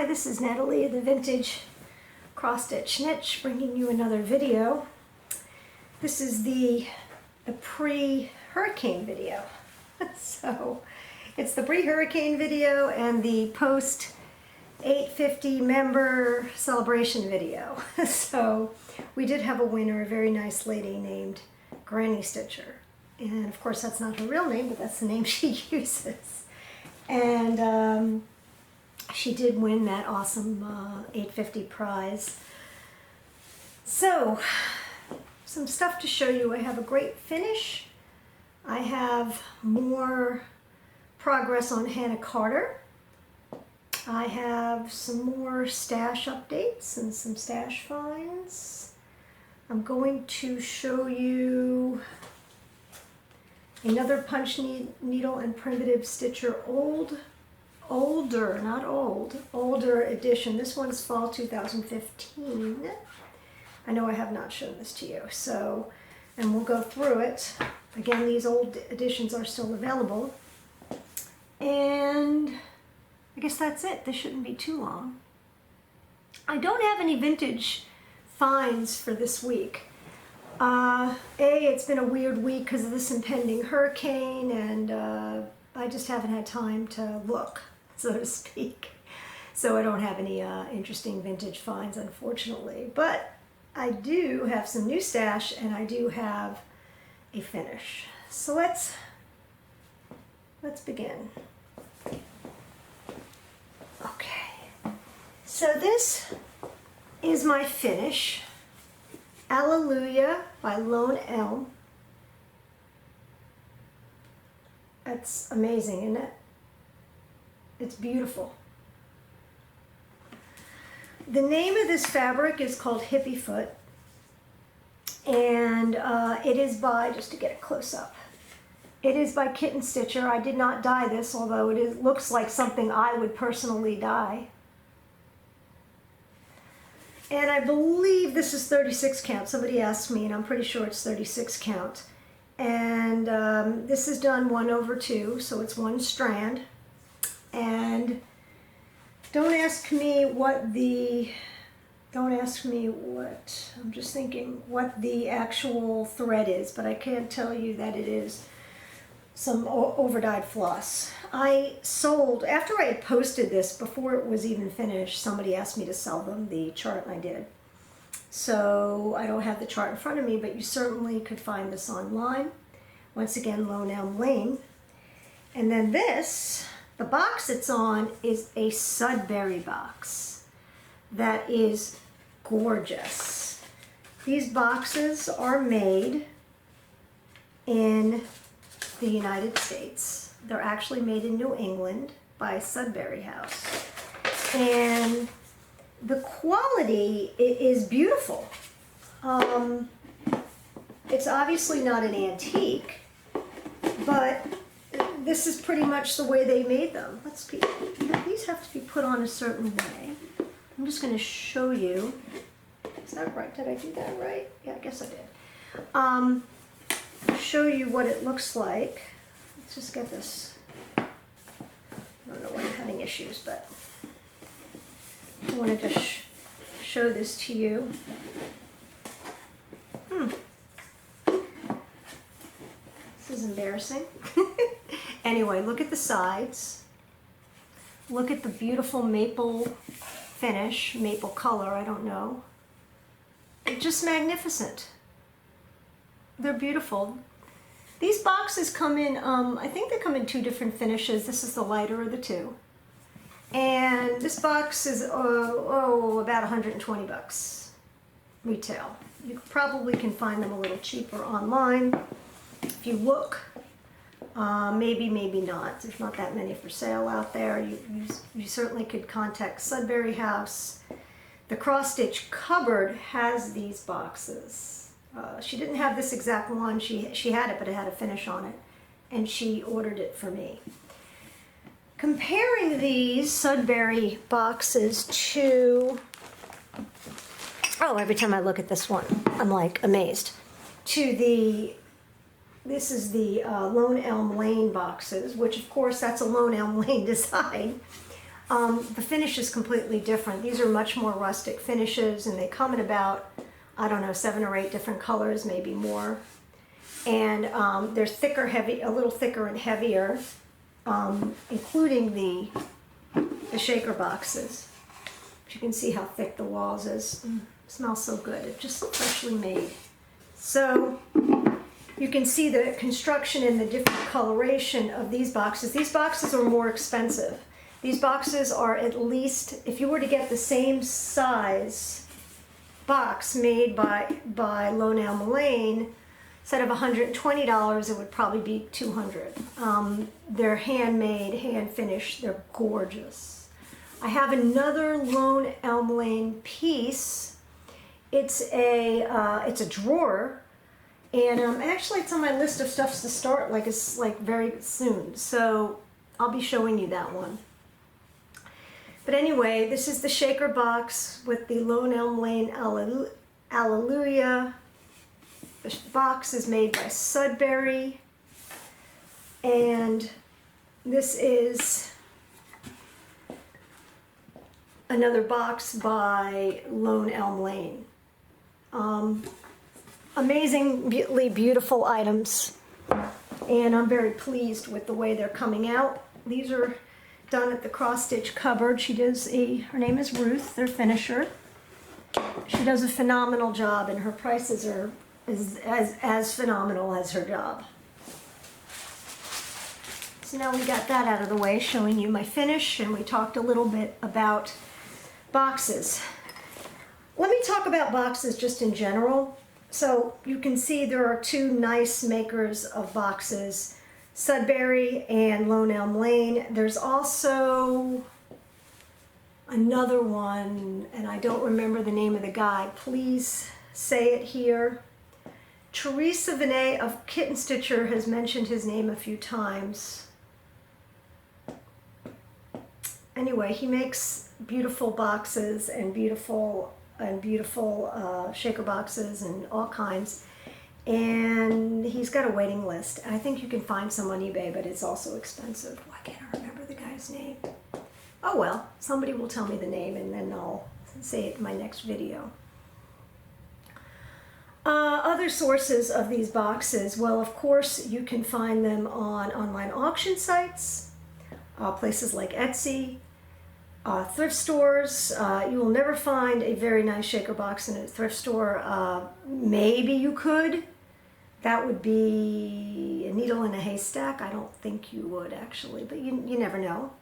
Hi, this is Natalie, the Vintage Cross Stitch Niche, bringing you another video. This is the pre-hurricane video. So it's the pre-hurricane video and the post 850 member celebration video. So we did have a winner, a very nice lady named Granny Stitcher. And of course that's not her real name, but that's the name she uses. And she did win that awesome 850 prize. So, some stuff to show you. I have a great finish. I have more progress on Hannah Carter. I have some more stash updates and some stash finds. I'm going to show you another punch needle and primitive stitcher older, not old, older edition. This one's fall 2015. I know I have not shown this to you, so, and we'll go through it. Again, these old editions are still available. And I guess that's it. This shouldn't be too long. I don't have any vintage finds for this week. It's been a weird week because of this impending hurricane, and I just haven't had time to look, so to speak. So I don't have any interesting vintage finds, unfortunately. But I do have some new stash, and I do have a finish. So let's begin. Okay. So this is my finish. Alleluia by Lone Elm. That's amazing, isn't it? It's beautiful. The name of this fabric is called Hippie Foot, and it is by, just to get it close up, it is by Kitten Stitcher. I did not dye this, although it looks like something I would personally dye. And I believe this is 36 count. Somebody asked me, and I'm pretty sure it's 36 count. And this is done 1/2, so it's one strand. And don't ask me what, I'm just thinking what the actual thread is, but I can tell you that it is some overdyed floss. I sold, after I had posted this, before it was even finished, somebody asked me to sell them the chart, and I did. So I don't have the chart in front of me, but you certainly could find this online. Once again, Elm Lane. And then this, the box it's on is a Sudberry box. That is gorgeous. These boxes are made in the United States. They're actually made in New England by Sudberry House. And the quality is beautiful. It's obviously not an antique, but this is pretty much the way they made them. These have to be put on a certain way. I'm just going to show you. Is that right? Did I do that right? Yeah, I guess I did. Show you what it looks like. Let's just get this. I don't know why I'm having issues, but I want to just show this to you. This is embarrassing. Anyway, look at the sides. Look at the beautiful maple finish, maple color, I don't know. It's just magnificent. They're beautiful. These boxes come in, I think they come in 2 different finishes. This is the lighter of the 2. And this box is, about 120 bucks retail. You probably can find them a little cheaper online. If you look, maybe not. There's not that many for sale out there. You certainly could contact Sudberry House. The Cross Stitch Cupboard has these boxes. She didn't have this exact one. She had it, but it had a finish on it, and she ordered it for me. Comparing these Sudberry boxes to, every time I look at this one, I'm like amazed, to this is the Elm Lane boxes, which of course that's a Elm Lane design. The finish is completely different. These are much more rustic finishes, and they come in about, I don't know, 7 or 8 different colors, maybe more. And they're thicker, heavy, a little thicker and heavier, including the shaker boxes. But you can see how thick the walls is. Smells so good. It's just freshly made. So you can see the construction and the different coloration of these boxes. These boxes are more expensive. These boxes are at least, if you were to get the same size box made by Elm Lane, instead of $120, it would probably be $200. They're handmade, hand finished. They're gorgeous. I have another Elm Lane piece. It's a drawer, and actually it's on my list of stuff to start. It's very soon. So I'll be showing you that one. But anyway, this is the shaker box with the Elm Lane Alleluia. The box is made by Sudberry, and this is another box by Elm Lane. Amazingly beautiful items, and I'm very pleased with the way they're coming out. These are done at the cross stitch cupboard. Her name is Ruth, their finisher. She does a phenomenal job, and her prices are as phenomenal as her job. So now we got that out of the way, showing you my finish, and we talked a little bit about boxes. Let me talk about boxes just in general. So you can see there are 2 nice makers of boxes, Sudberry and Elm Lane. There's also another one, and I don't remember the name of the guy. Please say it here. Teresa Vinay of Kitten Stitcher has mentioned his name a few times. Anyway, he makes beautiful boxes and beautiful shaker boxes and all kinds. And he's got a waiting list. I think you can find some on eBay, but it's also expensive. Why can't I remember the guy's name? Oh well, somebody will tell me the name, and then I'll say it in my next video. Other sources of these boxes, well, of course, you can find them on online auction sites, places like Etsy, thrift stores. You will never find a very nice shaker box in a thrift store. Maybe you could. That would be a needle in a haystack. I don't think you would, actually, but you never know.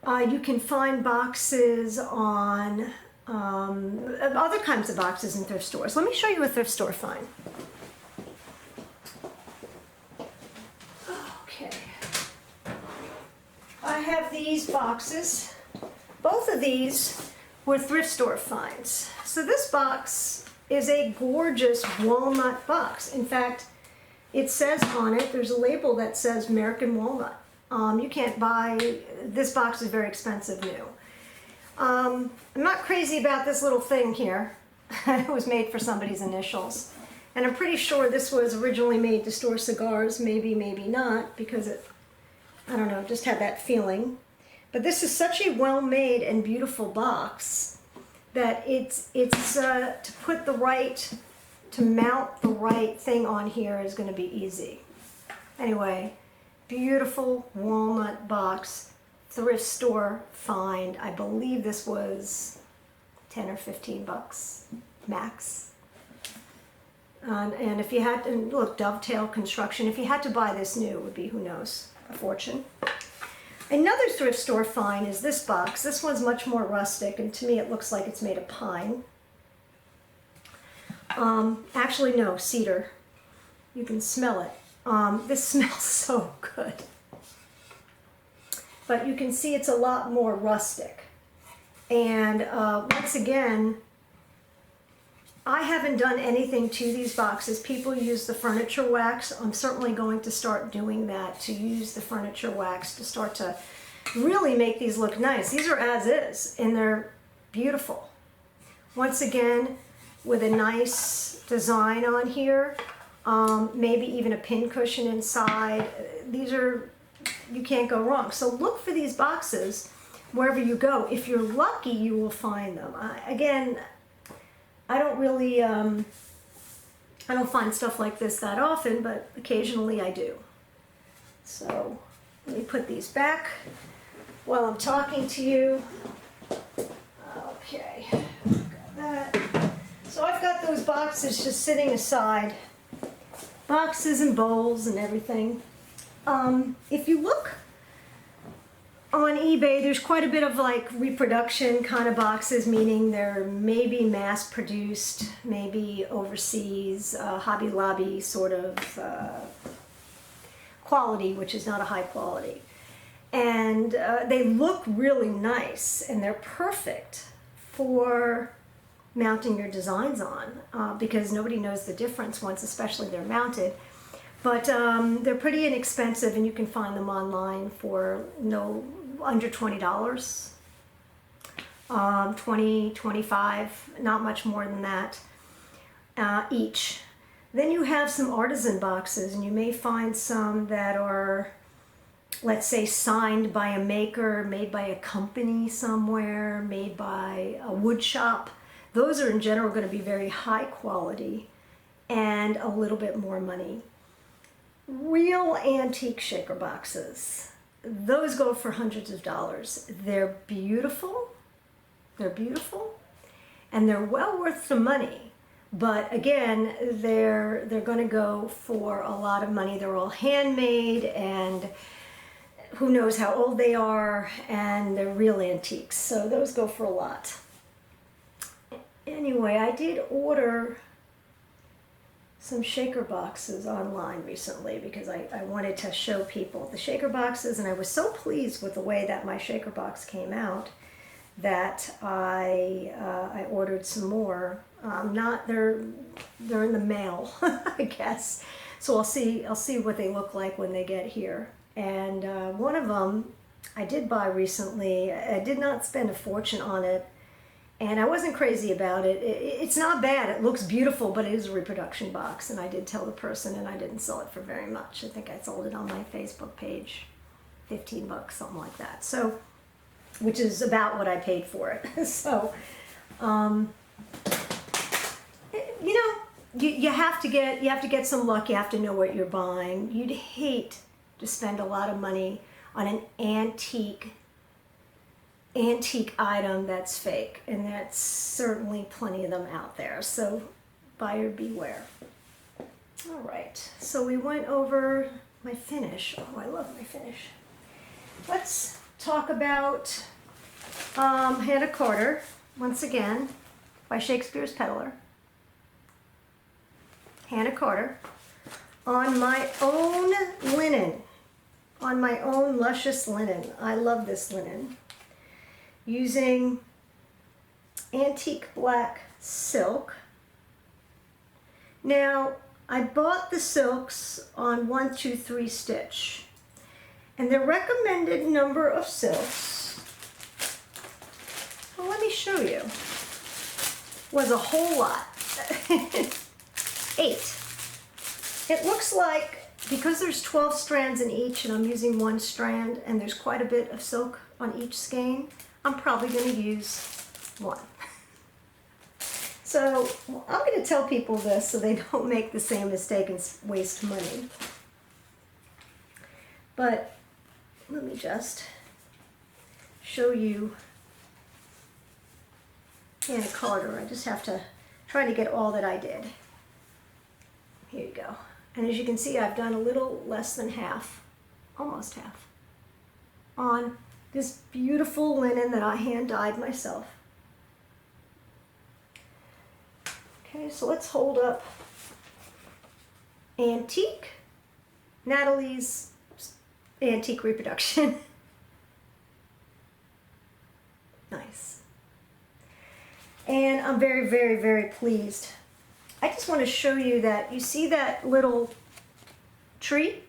You can find boxes on other kinds of boxes in thrift stores. Let me show you a thrift store find. Okay. I have these boxes. Both of these were thrift store finds. So this box is a gorgeous walnut box. In fact, it says on it, there's a label that says American Walnut. You can't buy, this box is very expensive new. I'm not crazy about this little thing here. It was made for somebody's initials. And I'm pretty sure this was originally made to store cigars, maybe not, because it, I don't know, just had that feeling. But this is such a well-made and beautiful box that it's to put the right, to mount the right thing on here is going to be easy. Anyway, beautiful walnut box, thrift store find. I believe this was 10 or 15 bucks max. And if you had to, look, dovetail construction, if you had to buy this new, it would be, who knows, a fortune. Another thrift store find is this box. This one's much more rustic, and to me it looks like it's made of pine. Actually, no, cedar. You can smell it. This smells so good. But you can see it's a lot more rustic. And once again, I haven't done anything to these boxes. People use the furniture wax. I'm certainly going to start doing that, to use the furniture wax to start to really make these look nice. These are as is, and they're beautiful. Once again, with a nice design on here, maybe even a pin cushion inside. These are, you can't go wrong. So look for these boxes wherever you go. If you're lucky, you will find them. Again, I don't really, I don't find stuff like this that often, but occasionally I do. So let me put these back while I'm talking to you. Okay, got that. So I've got those boxes just sitting aside. Boxes and bowls and everything. If you look on eBay, there's quite a bit of like reproduction kind of boxes, meaning they're maybe mass produced, maybe overseas, Hobby Lobby sort of quality, which is not a high quality. And they look really nice, and they're perfect for mounting your designs on because nobody knows the difference once, especially they're mounted. But they're pretty inexpensive, and you can find them online for under $20, 20, 25, not much more than that each. Then you have some artisan boxes, and you may find some that are, let's say, signed by a maker, made by a company somewhere, made by a wood shop. Those are in general going to be very high quality and a little bit more money. Real antique shaker boxes, those go for hundreds of dollars. They're beautiful, and they're well worth the money. But again, they're going to go for a lot of money. They're all handmade, and who knows how old they are, and they're real antiques. So those go for a lot. Anyway, I did order some shaker boxes online recently because I wanted to show people the shaker boxes, and I was so pleased with the way that my shaker box came out that I ordered some more. They're in the mail, I guess. So I'll see what they look like when they get here. And one of them I did buy recently. I did not spend a fortune on it, and I wasn't crazy about it. It's not bad. It looks beautiful, but it is a reproduction box, and I did tell the person, and I didn't sell it for very much. I think I sold it on my Facebook page, $15, something like that. So, which is about what I paid for it. So, you know, you have to get some luck. You have to know what you're buying. You'd hate to spend a lot of money on an antique item that's fake, and that's certainly plenty of them out there. So buyer beware. All right, so we went over my finish. Oh, I love my finish. Let's talk about Hannah Carter, once again, by Shakespeare's Peddler. Hannah Carter, on my own linen, on my own luscious linen. I love this linen. Using antique black silk. Now, I bought the silks on 1, 2, 3 stitch, and the recommended number of silks, well, let me show you, was a whole lot. 8. It looks like, because there's 12 strands in each, and I'm using 1 strand, and there's quite a bit of silk on each skein, I'm probably going to use 1. So I'm going to tell people this so they don't make the same mistake and waste money. But let me just show you Hannah Carter. I just have to try to get all that I did. Here you go. And as you can see, I've done a little less than half, almost half, on this beautiful linen that I hand dyed myself. Okay, so let's hold up Antique, Natalie's Antique Reproduction. Nice. And I'm very, very, very pleased. I just want to show you that, you see that little tree?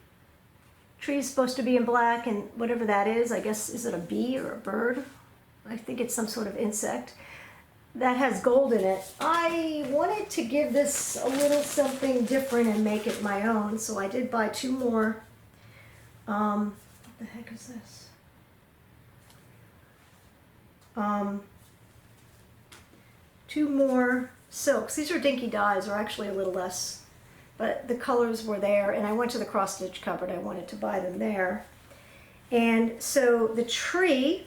Tree is supposed to be in black, and whatever that is, I guess, is it a bee or a bird? I think it's some sort of insect. That has gold in it. I wanted to give this a little something different and make it my own, so I did buy 2 more. What the heck is this? Two more silks. These are dinky dyes, or actually a little less, but the colors were there, and I went to the cross stitch cupboard. I wanted to buy them there. And so the tree,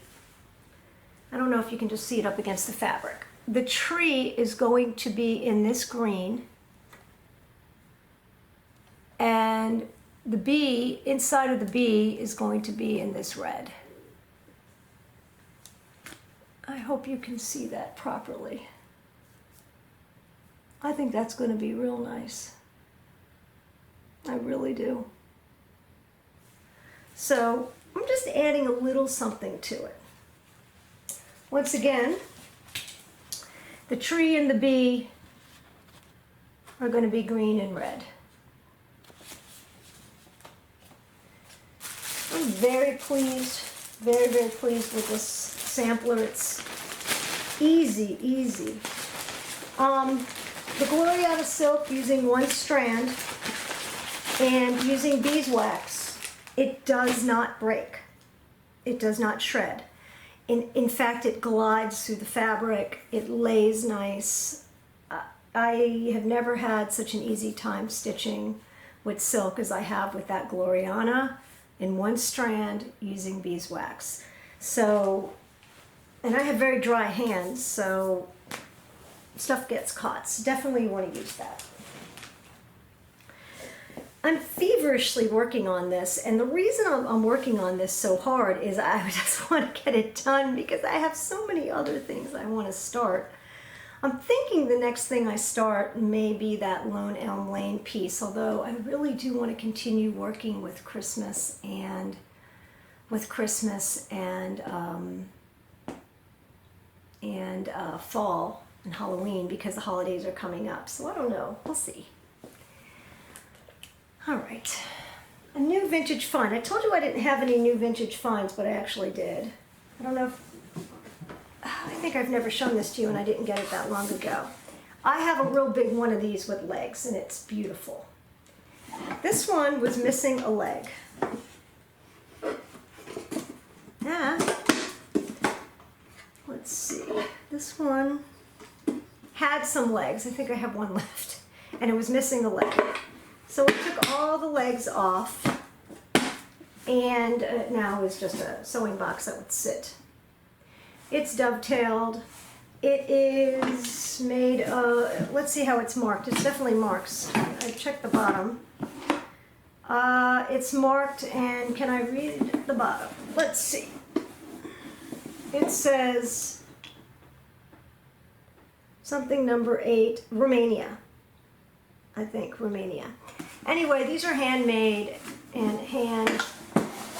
I don't know if you can just see it up against the fabric. The tree is going to be in this green, and the bee, inside of the bee, is going to be in this red. I hope you can see that properly. I think that's going to be real nice. I really do. So I'm just adding a little something to it. Once again, the tree and the bee are going to be green and red. I'm very pleased, very, very pleased with this sampler. It's easy, easy. The Gloriana silk, using one strand and using beeswax, it does not break. It does not shred. In fact, it glides through the fabric. It lays nice. I have never had such an easy time stitching with silk as I have with that Gloriana in one strand using beeswax. So, and I have very dry hands, so stuff gets caught. So definitely want to use that. I'm feverishly working on this, and the reason I'm working on this so hard is I just want to get it done because I have so many other things I want to start. I'm thinking the next thing I start may be that Lone Elm Lane piece, although I really do want to continue working with Christmas and fall and Halloween, because the holidays are coming up. So I don't know. We'll see. All right. A new vintage find. I told you I didn't have any new vintage finds, but I actually did. I don't know if... I think I've never shown this to you, and I didn't get it that long ago. I have a real big one of these with legs, and it's beautiful. This one was missing a leg. Let's see. This one had some legs. I think I have one left, and it was missing a leg. So I took all the legs off, and now it's just a sewing box that would sit. It's dovetailed. It is made of, let's see how it's marked. It's definitely marked. I checked the bottom. It's marked, and can I read the bottom? Let's see. It says something number 8, Romania. I think Romania. Anyway, these are handmade and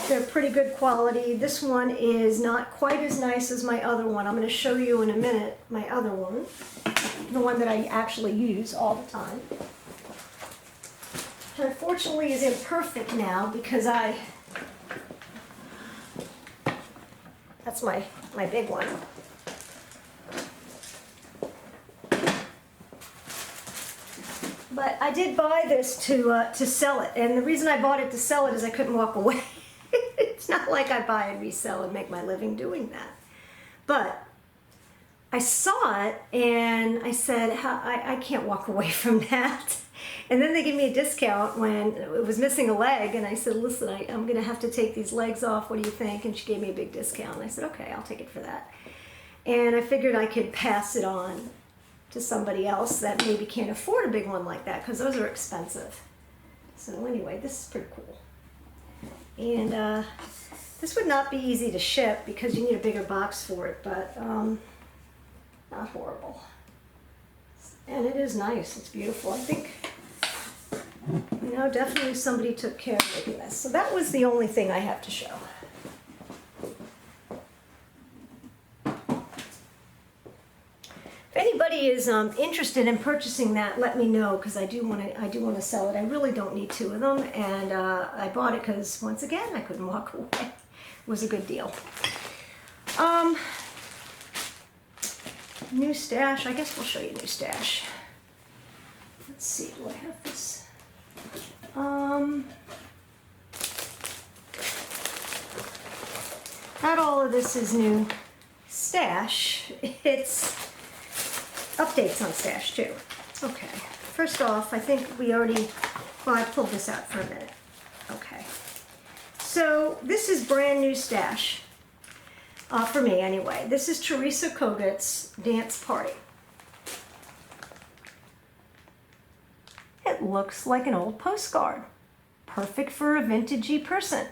they're pretty good quality. This one is not quite as nice as my other one. I'm going to show you in a minute my other one, the one that I actually use all the time. Which unfortunately is imperfect now because that's my big one. But I did buy this to sell it, and the reason I bought it to sell it is I couldn't walk away. It's not like I buy and resell and make my living doing that. But I saw it, and I said, I can't walk away from that. And then they gave me a discount when it was missing a leg, and I said, listen, I'm going to have to take these legs off. What do you think? And she gave me a big discount. And I said, okay, I'll take it for that. And I figured I could pass it on to somebody else that maybe can't afford a big one like that, because those are expensive. So anyway, this is pretty cool. And this would not be easy to ship because you need a bigger box for it, but not horrible. And it is nice. It's beautiful. I think, you know, definitely somebody took care of making this. So that was the only thing I have to show. If anybody is interested in purchasing that, let me know, because I do want to sell it. I really don't need 2 of them, and I bought it because, once again, I couldn't walk away. It was a good deal. New stash. I guess we'll show you new stash. Let's see. Do I have this? Not all of this is new. Stash, it's updates on Stash too. Okay, first off, I think we already, well, I pulled this out for a minute. Okay, so this is brand new Stash, for me anyway. This is Teresa Kogut's Dance Party. It looks like an old postcard. Perfect for a vintagey person.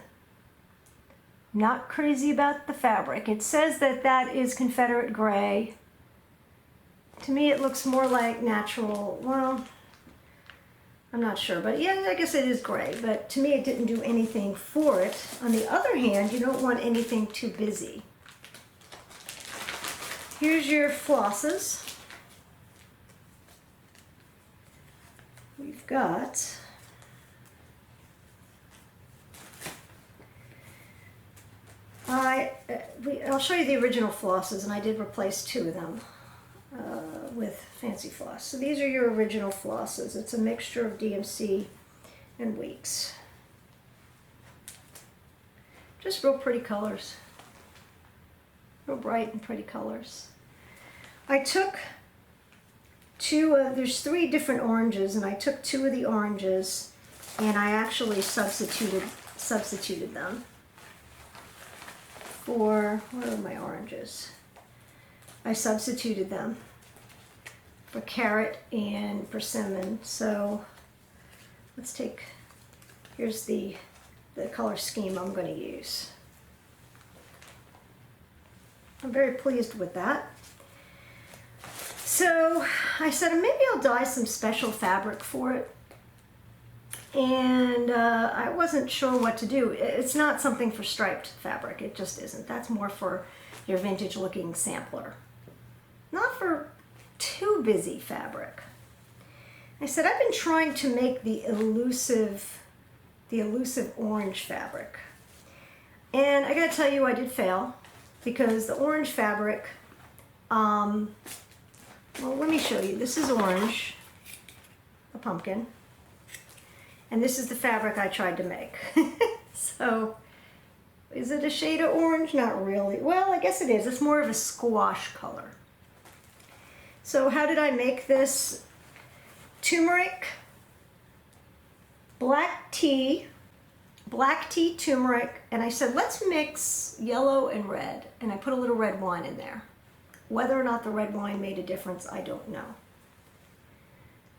Not crazy about the fabric. It says that that is Confederate gray. To me it looks more like natural, well, I'm not sure, but yeah, I guess it is gray, but to me it didn't do anything for it. On the other hand, you don't want anything too busy. Here's your flosses. We've got I'll show you the original flosses, and I did replace 2 of them with fancy floss. So these are your original flosses. It's a mixture of DMC and Weeks. Just real pretty colors. Real bright and pretty colors. I took 2, there's 3 different oranges, and I took 2 of the oranges and I actually substituted them for, where are my oranges? I substituted them for carrot and persimmon. So let's take, here's the color scheme I'm going to use. I'm very pleased with that. So I said maybe I'll dye some special fabric for it. And I wasn't sure what to do. It's not something for striped fabric. It just isn't. That's more for your vintage looking sampler. Not for too busy fabric. I said I've been trying to make the elusive orange fabric. And I gotta tell you, I did fail, because the orange fabric, well, let me show you. This is orange, a pumpkin. And this is the fabric I tried to make. So, is it a shade of orange? Not really. Well, I guess it is. It's more of a squash color. So how did I make this? Turmeric, black tea, turmeric, and I said, let's mix yellow and red. And I put a little red wine in there. Whether or not the red wine made a difference, I don't know.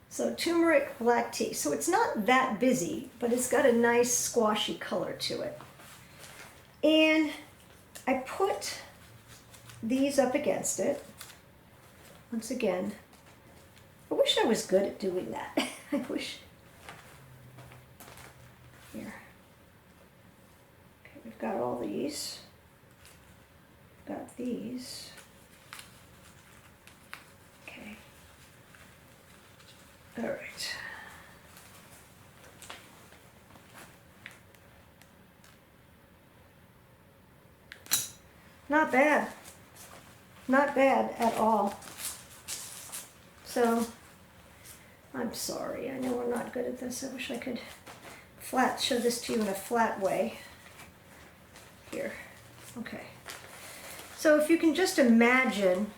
So turmeric, black tea. So it's not that busy, but it's got a nice squashy color to it. And I put these up against it. Once again, I wish I was good at doing that. I wish. Here. Okay, we've got all these. Got these. Okay. All right. Not bad. Not bad at all. So, I'm sorry. I know we're not good at this. I wish I could show this to you in a flat way. Here. Okay. So if you can just imagine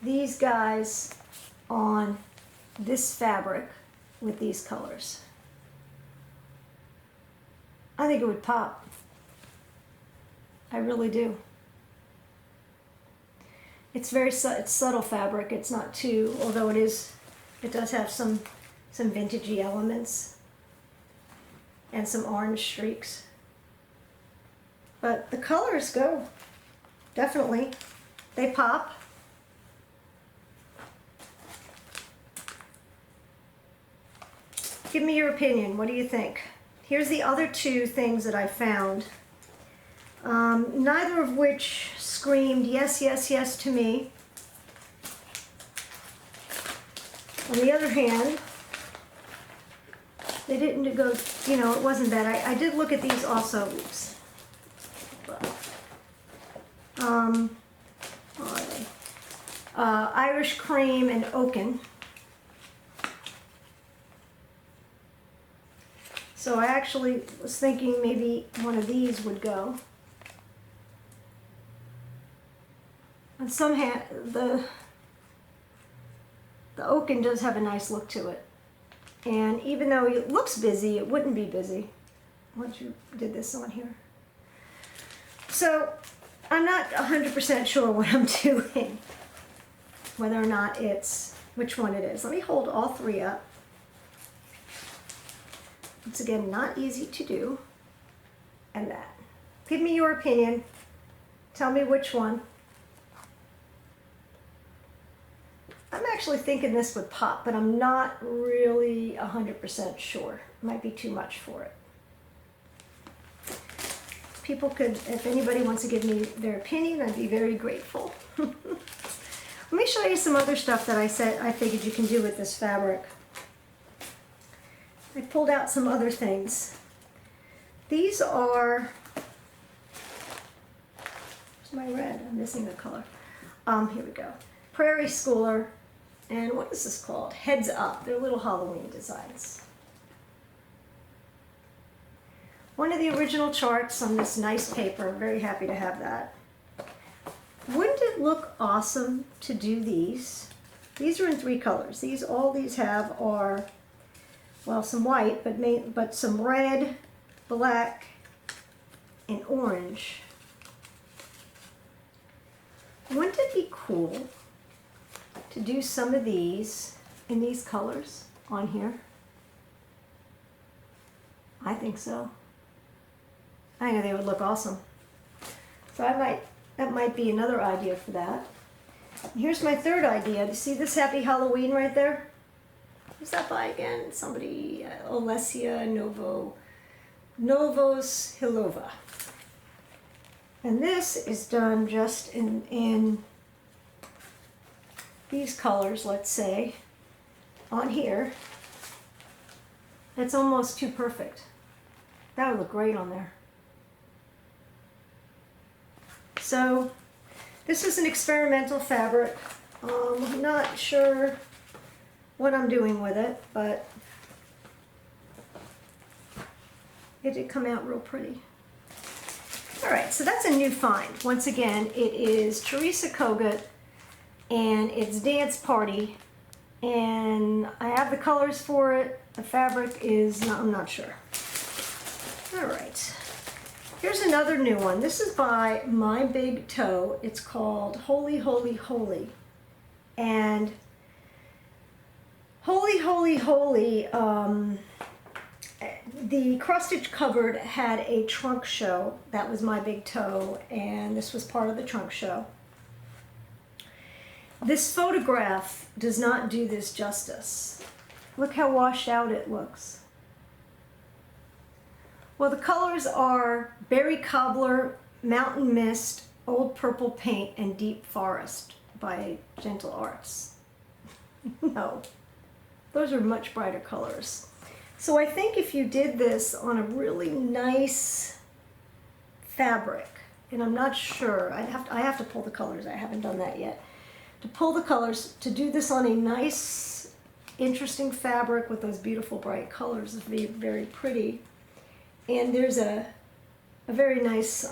these guys on this fabric with these colors. I think it would pop. I really do. It's it's subtle fabric. It's not too, although it does have some vintagey elements and some orange streaks. But the colors go, definitely. They pop. Give me your opinion. What do you think? Here's the other 2 things that I found. Neither of which screamed yes, yes, yes to me. On the other hand, they didn't go, you know, it wasn't bad. I did look at these also. Oops. What are they? Irish cream and oaken. So I actually was thinking maybe one of these would go. On some hand, the oaken does have a nice look to it. And even though it looks busy, it wouldn't be busy once you did this on here. So I'm not 100% sure what I'm doing, whether or not it's which one it is. Let me hold all three up. Once again, not easy to do. And that. Give me your opinion. Tell me which one. I'm actually thinking this would pop, but I'm not really 100% sure. Might be too much for it. People could, if anybody wants to give me their opinion, I'd be very grateful. Let me show you some other stuff that I figured you can do with this fabric. I pulled out some other things. These are, where's my red? I'm missing the color. Here we go. Prairie Schooler. And what is this called? Heads Up. They're little Halloween designs. One of the original charts on this nice paper. I'm very happy to have that. Wouldn't it look awesome to do these? These are in 3 colors. All these have are, well, some white, but some red, black, and orange. Wouldn't it be cool to do some of these in these colors on here? I think so. I think they would look awesome. So that might be another idea for that. Here's my third idea. Do you see this Happy Halloween right there? Who's that by again? Somebody, Olesia Novos Hilova. And this is done just in these colors, let's say, on here. It's almost too perfect. That would look great on there. So this is an experimental fabric. I'm not sure what I'm doing with it, but it did come out real pretty. All right, so that's a new find. Once again, it is Teresa Kogut, and it's Dance Party, and I have the colors for it. The fabric is, I'm not sure. All right, here's another new one. This is by My Big Toe. It's called Holy, Holy, Holy. And Holy, Holy, Holy, the Cross Stitch Cupboard had a trunk show. That was My Big Toe, and this was part of the trunk show. This photograph does not do this justice. Look how washed out it looks. Well, the colors are Berry Cobbler, Mountain Mist, Old Purple Paint, and Deep Forest by Gentle Arts. No, those are much brighter colors. So I think if you did this on a really nice fabric, and I'm not sure, I have to pull the colors, I haven't done that yet. To pull the colors, to do this on a nice, interesting fabric with those beautiful bright colors would be very pretty. And there's a very nice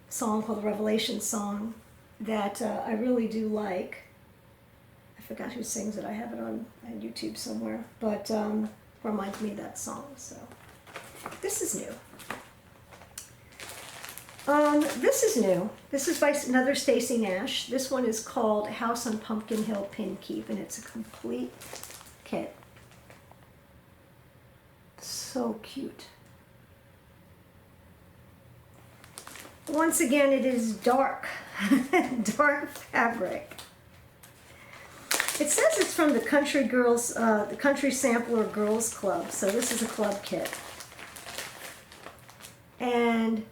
song called the Revelation Song that I really do like. I forgot who sings it. I have it on YouTube somewhere, but reminds me of that song. So this is new. This is new. This is by another Stacy Nash. This one is called House on Pumpkin Hill Pin Keep, and it's a complete kit. So cute. Once again, it is dark, dark fabric. It says it's from the Country Girls, the Country Sampler Girls Club. So this is a club kit, and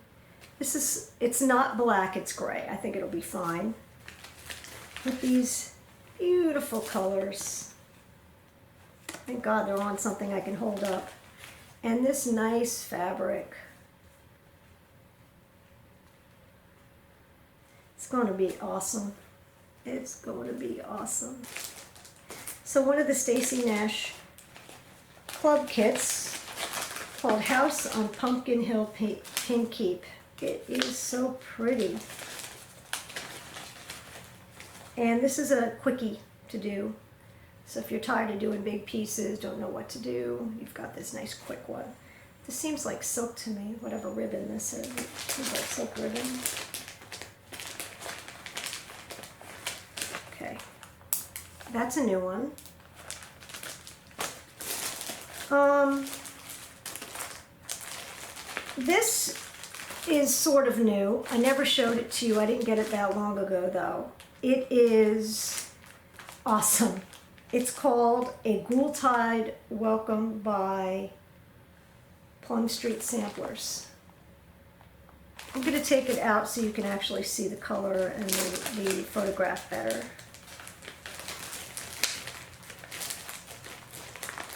it's not black, it's gray. I think it'll be fine with these beautiful colors. Thank God they're on something I can hold up. And this nice fabric. It's going to be awesome. It's going to be awesome. So one of the Stacy Nash club kits called House on Pumpkin Hill Pin Keep. It is so pretty. And this is a quickie to do. So if you're tired of doing big pieces, don't know what to do, you've got this nice quick one. This seems like silk to me, whatever ribbon this is. It seems like silk ribbon. Okay, that's a new one. This is sort of new. I never showed it to you. I didn't get it that long ago though. It is awesome. It's called A Ghoul-Tide Welcome by Plum Street Samplers. I'm going to take it out so you can actually see the color and the photograph better.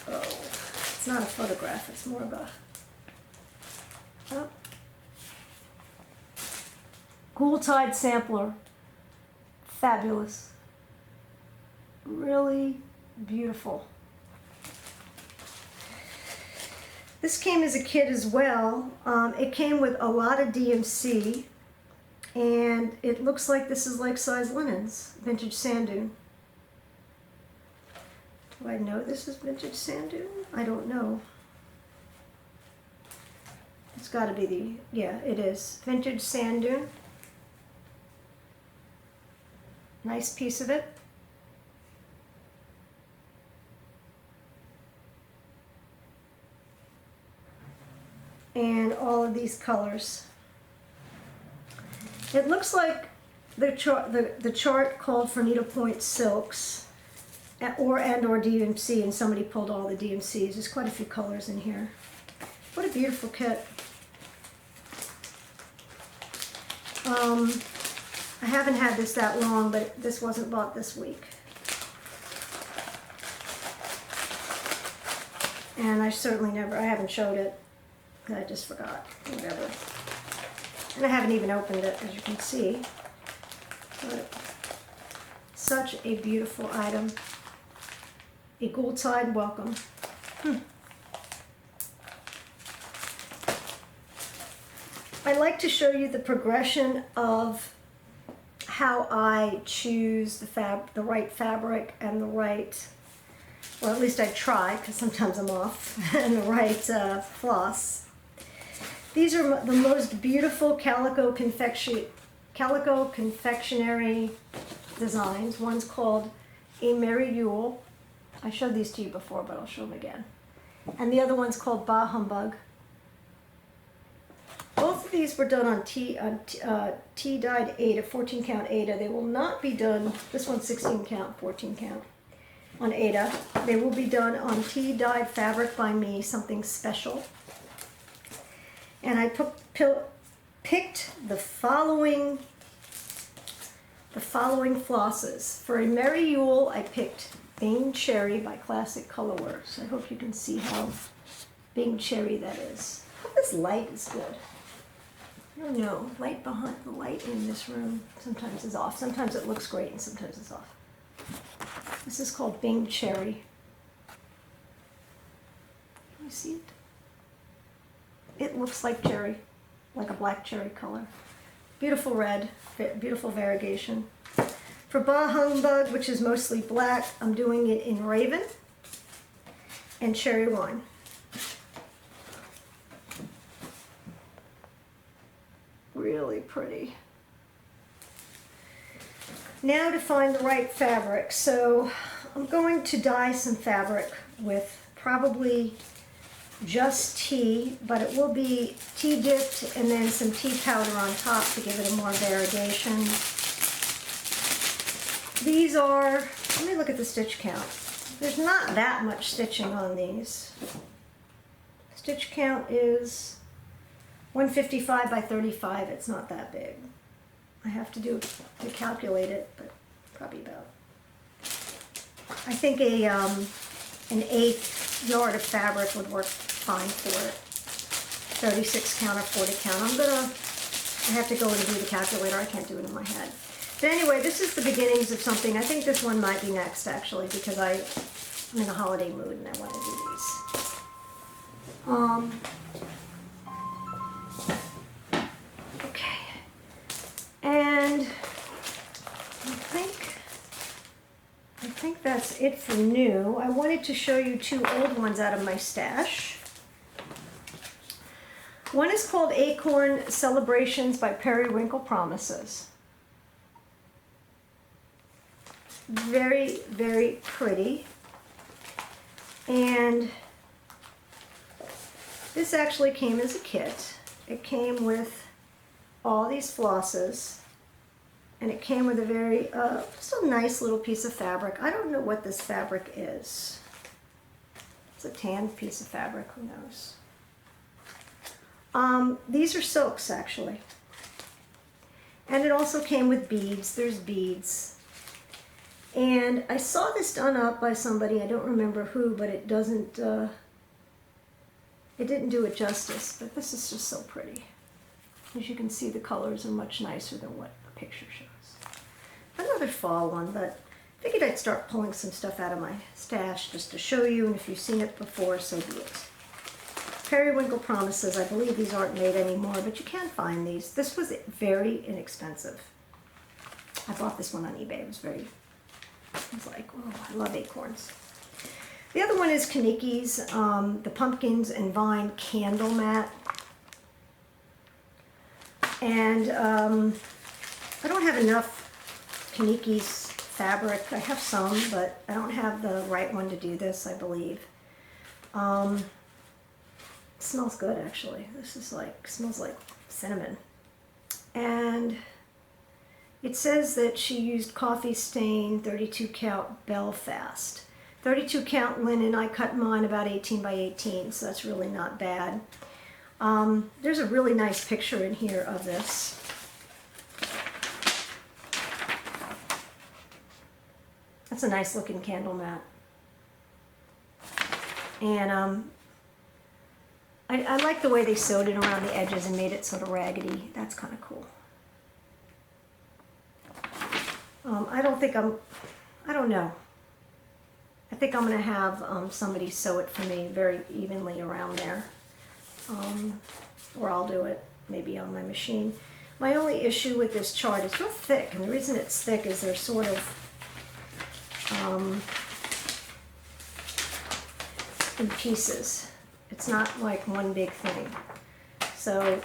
Oh, it's not a photograph, it's more of a... Oh. Ghoul-Tide sampler. Fabulous. Really beautiful. This came as a kit as well. It came with a lot of DMC, and it looks like this is like size linens, vintage sand dune. Do I know this is vintage sand dune? I don't know. It's got to be the, yeah, it is. Vintage sand dune. Nice piece of it. And all of these colors. It looks like the chart called for needlepoint silks or DMC, and somebody pulled all the DMCs. There's quite a few colors in here. What a beautiful kit. I haven't had this that long, but this wasn't bought this week. And I certainly I haven't showed it. I just forgot, whatever. And I haven't even opened it, as you can see. But such a beautiful item. A Ghoul-Tide welcome. I like to show you the progression of how I choose the right fabric and the right, well, at least I try, because sometimes I'm off, and the right floss. These are the most beautiful calico confectionery designs. One's called A Merry Yule. I showed these to you before, but I'll show them again. And the other one's called Bah Humbug. Both of these were done on tea-dyed Aida, 14 count Aida. They will not be done, this one's 16 count, 14 count on Aida. They will be done on tea-dyed fabric by me, something special. And I picked the following flosses. For A Merry Yule, I picked Bing Cherry by Classic Colorworks. I hope you can see how Bing Cherry that is. I hope this light is good. I don't know, the light in this room sometimes is off. Sometimes it looks great and sometimes it's off. This is called Bing Cherry. Can you see it? It looks like cherry, like a black cherry color. Beautiful red, beautiful variegation. For Bah Humbug, which is mostly black, I'm doing it in Raven and Cherry Wine. Really pretty. Now to find the right fabric. So I'm going to dye some fabric with probably just tea, but it will be tea dipped and then some tea powder on top to give it a more variegation. These are, let me look at the stitch count. There's not that much stitching on these. Stitch count is 155 by 35. It's not that big. I have to do it to calculate it, but probably about, I think an 1/8 yard of fabric would work fine for it. 36 count or 40 count. I have to go and do the calculator. I can't do it in my head. But anyway, this is the beginnings of something. I think this one might be next, actually, because I'm in a holiday mood and I want to do these. Okay. And I think think that's it for new. I wanted to show you two old ones out of my stash. One is called Acorn Celebrations by Periwinkle Promises. Very, very pretty. And this actually came as a kit. It came with all these flosses, and it came with a very, just a nice little piece of fabric. I don't know what this fabric is. It's a tan piece of fabric, who knows? These are silks, actually. And it also came with beads. There's beads. And I saw this done up by somebody, I don't remember who, but it doesn't, it didn't do it justice, but this is just so pretty. As you can see, the colors are much nicer than what the picture shows. Another fall one, but I figured I'd start pulling some stuff out of my stash just to show you, and if you've seen it before, so be it. Periwinkle Promises, I believe these aren't made anymore, but you can find these. This was very inexpensive. I bought this one on eBay. It was like, oh, I love acorns. The other one is Kaniki's, the Pumpkins and Vine Candle Mat. And I don't have enough Kaniki's fabric. I have some, but I don't have the right one to do this, I believe. It smells good, actually. This is like, smells like cinnamon. And it says that she used coffee stain 32 count Belfast. 32 count linen, I cut mine about 18 by 18, so that's really not bad. There's a really nice picture in here of this. That's a nice looking candle mat. And I like the way they sewed it around the edges and made it sort of raggedy. That's kind of cool. I don't know. I think I'm going to have somebody sew it for me very evenly around there. Or I'll do it maybe on my machine. My only issue with this chart is real thick, and the reason it's thick is they're sort of in pieces. It's not like one big thing. So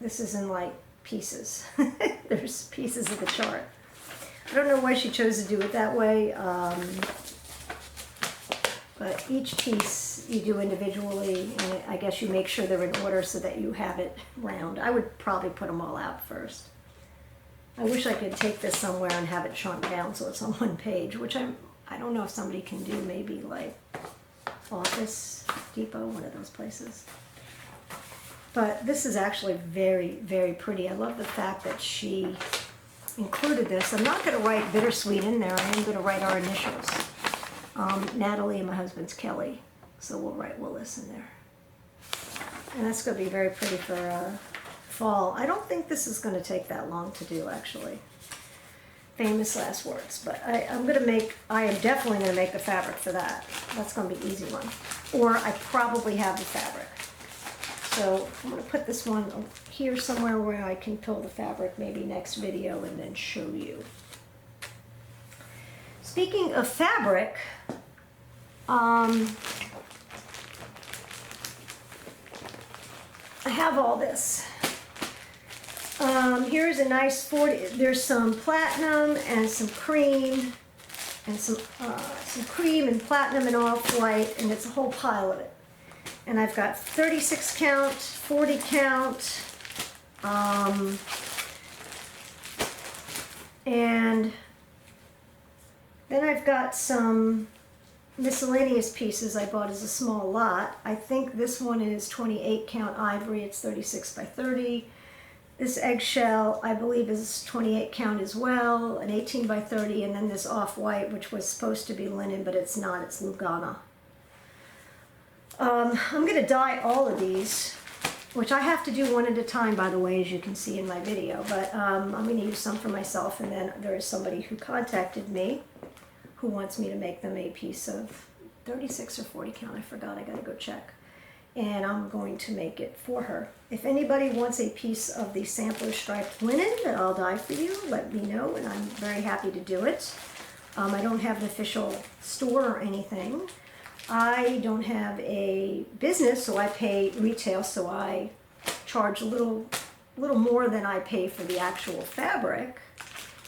this is in like pieces. There's pieces of the chart. I don't know why she chose to do it that way, but each piece you do individually, and I guess you make sure they're in order so that you have it round. I would probably put them all out first. I wish I could take this somewhere and have it shrunk down so it's on one page, which I don't know if somebody can do, maybe like Office Depot, one of those places. But this is actually very, very pretty. I love the fact that she included this. I'm not going to write Bittersweet in there. I am going to write our initials. Natalie and my husband's Kelly. So we'll write Willis in there. And that's going to be very pretty for fall. I don't think this is going to take that long to do, actually. Famous last words. But I am definitely going to make the fabric for that. That's going to be an easy one. Or I probably have the fabric. So I'm going to put this one here somewhere where I can pull the fabric, maybe next video, and then show you. Speaking of fabric, I have all this. Here's a nice 40, there's some platinum and some cream, and some cream and platinum and off-white, and it's a whole pile of it. And I've got 36 count, 40 count, and then I've got some miscellaneous pieces I bought as a small lot. I think this one is 28 count ivory, it's 36 by 30. This eggshell, I believe, is 28 count as well, an 18 by 30, and then this off-white, which was supposed to be linen, but it's not, it's Lugana. I'm going to dye all of these, which I have to do one at a time, by the way, as you can see in my video, but I'm going to use some for myself, and then there is somebody who contacted me who wants me to make them a piece of 36 or 40 count, I forgot, I got to go check. And I'm going to make it for her. If anybody wants a piece of the sampler striped linen that I'll dye for you, let me know, and I'm very happy to do it. I don't have an official store or anything. I don't have a business, so I pay retail, so I charge a little more than I pay for the actual fabric.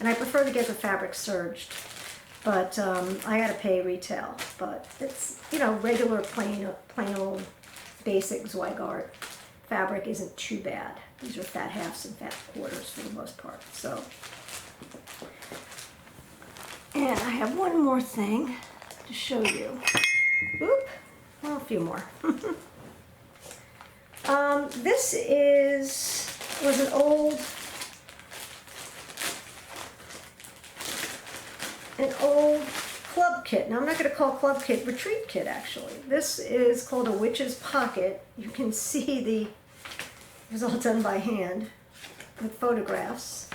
And I prefer to get the fabric serged, but I gotta pay retail. But it's, you know, regular plain old basic Zweigart fabric isn't too bad. These are fat halves and fat quarters for the most part. So, and I have one more thing to show you. Oop, well, a few more. This was an old club kit. Now I'm not going to call club kit, retreat kit actually. This is called a witch's pocket. You can see it was all done by hand with photographs.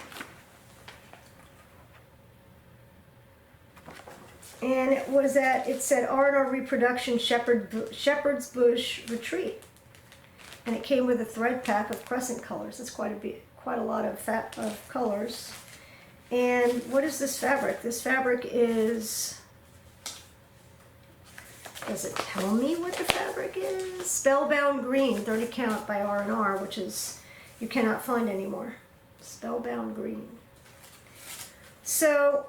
And it said R&R Reproduction Shepherd's Bush Retreat. And it came with a thread pack of crescent colors. It's quite a lot of colors. And what is this fabric? This fabric is, does it tell me what the fabric is? Spellbound Green, 30 count by R&R, which is, you cannot find anymore. Spellbound Green. So,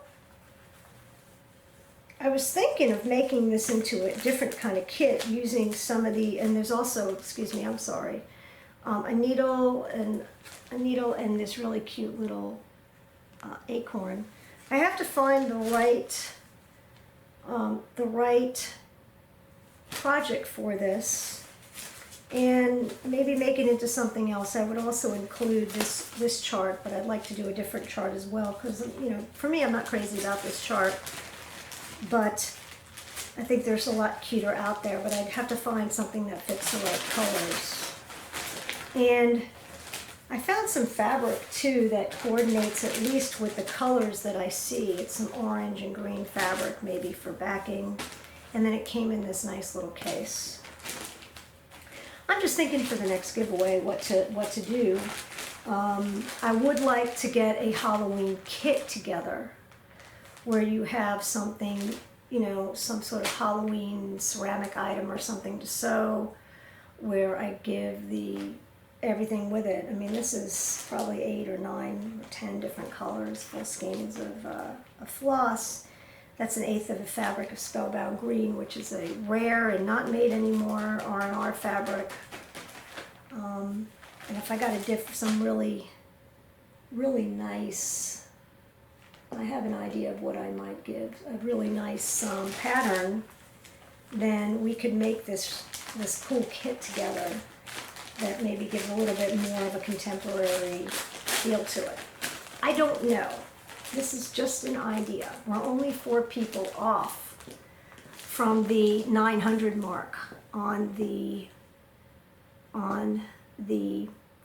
I was thinking of making this into a different kind of kit using some of the, and there's also, excuse me, I'm sorry, a needle and this really cute little acorn. I have to find the right project for this and maybe make it into something else. I would also include this chart, but I'd like to do a different chart as well because, you know, for me, I'm not crazy about this chart. But I think there's a lot cuter out there, but I'd have to find something that fits the right colors. And I found some fabric too that coordinates at least with the colors that I see. It's some orange and green fabric maybe for backing. And then it came in this nice little case. I'm just thinking for the next giveaway what to do. I would like to get a Halloween kit together, where you have something, you know, some sort of Halloween ceramic item or something to sew, where I give everything with it. I mean, this is probably 8 or 9 or 10 different colors, full skeins of floss. That's 1/8 of the fabric of Spellbound Green, which is a rare and not made anymore R&R fabric. And if I got some really, really nice, I have an idea of what I might give, a really nice pattern, then we could make this cool kit together that maybe gives a little bit more of a contemporary feel to it. I don't know. This is just an idea. We're only 4 people off from the 900 mark on the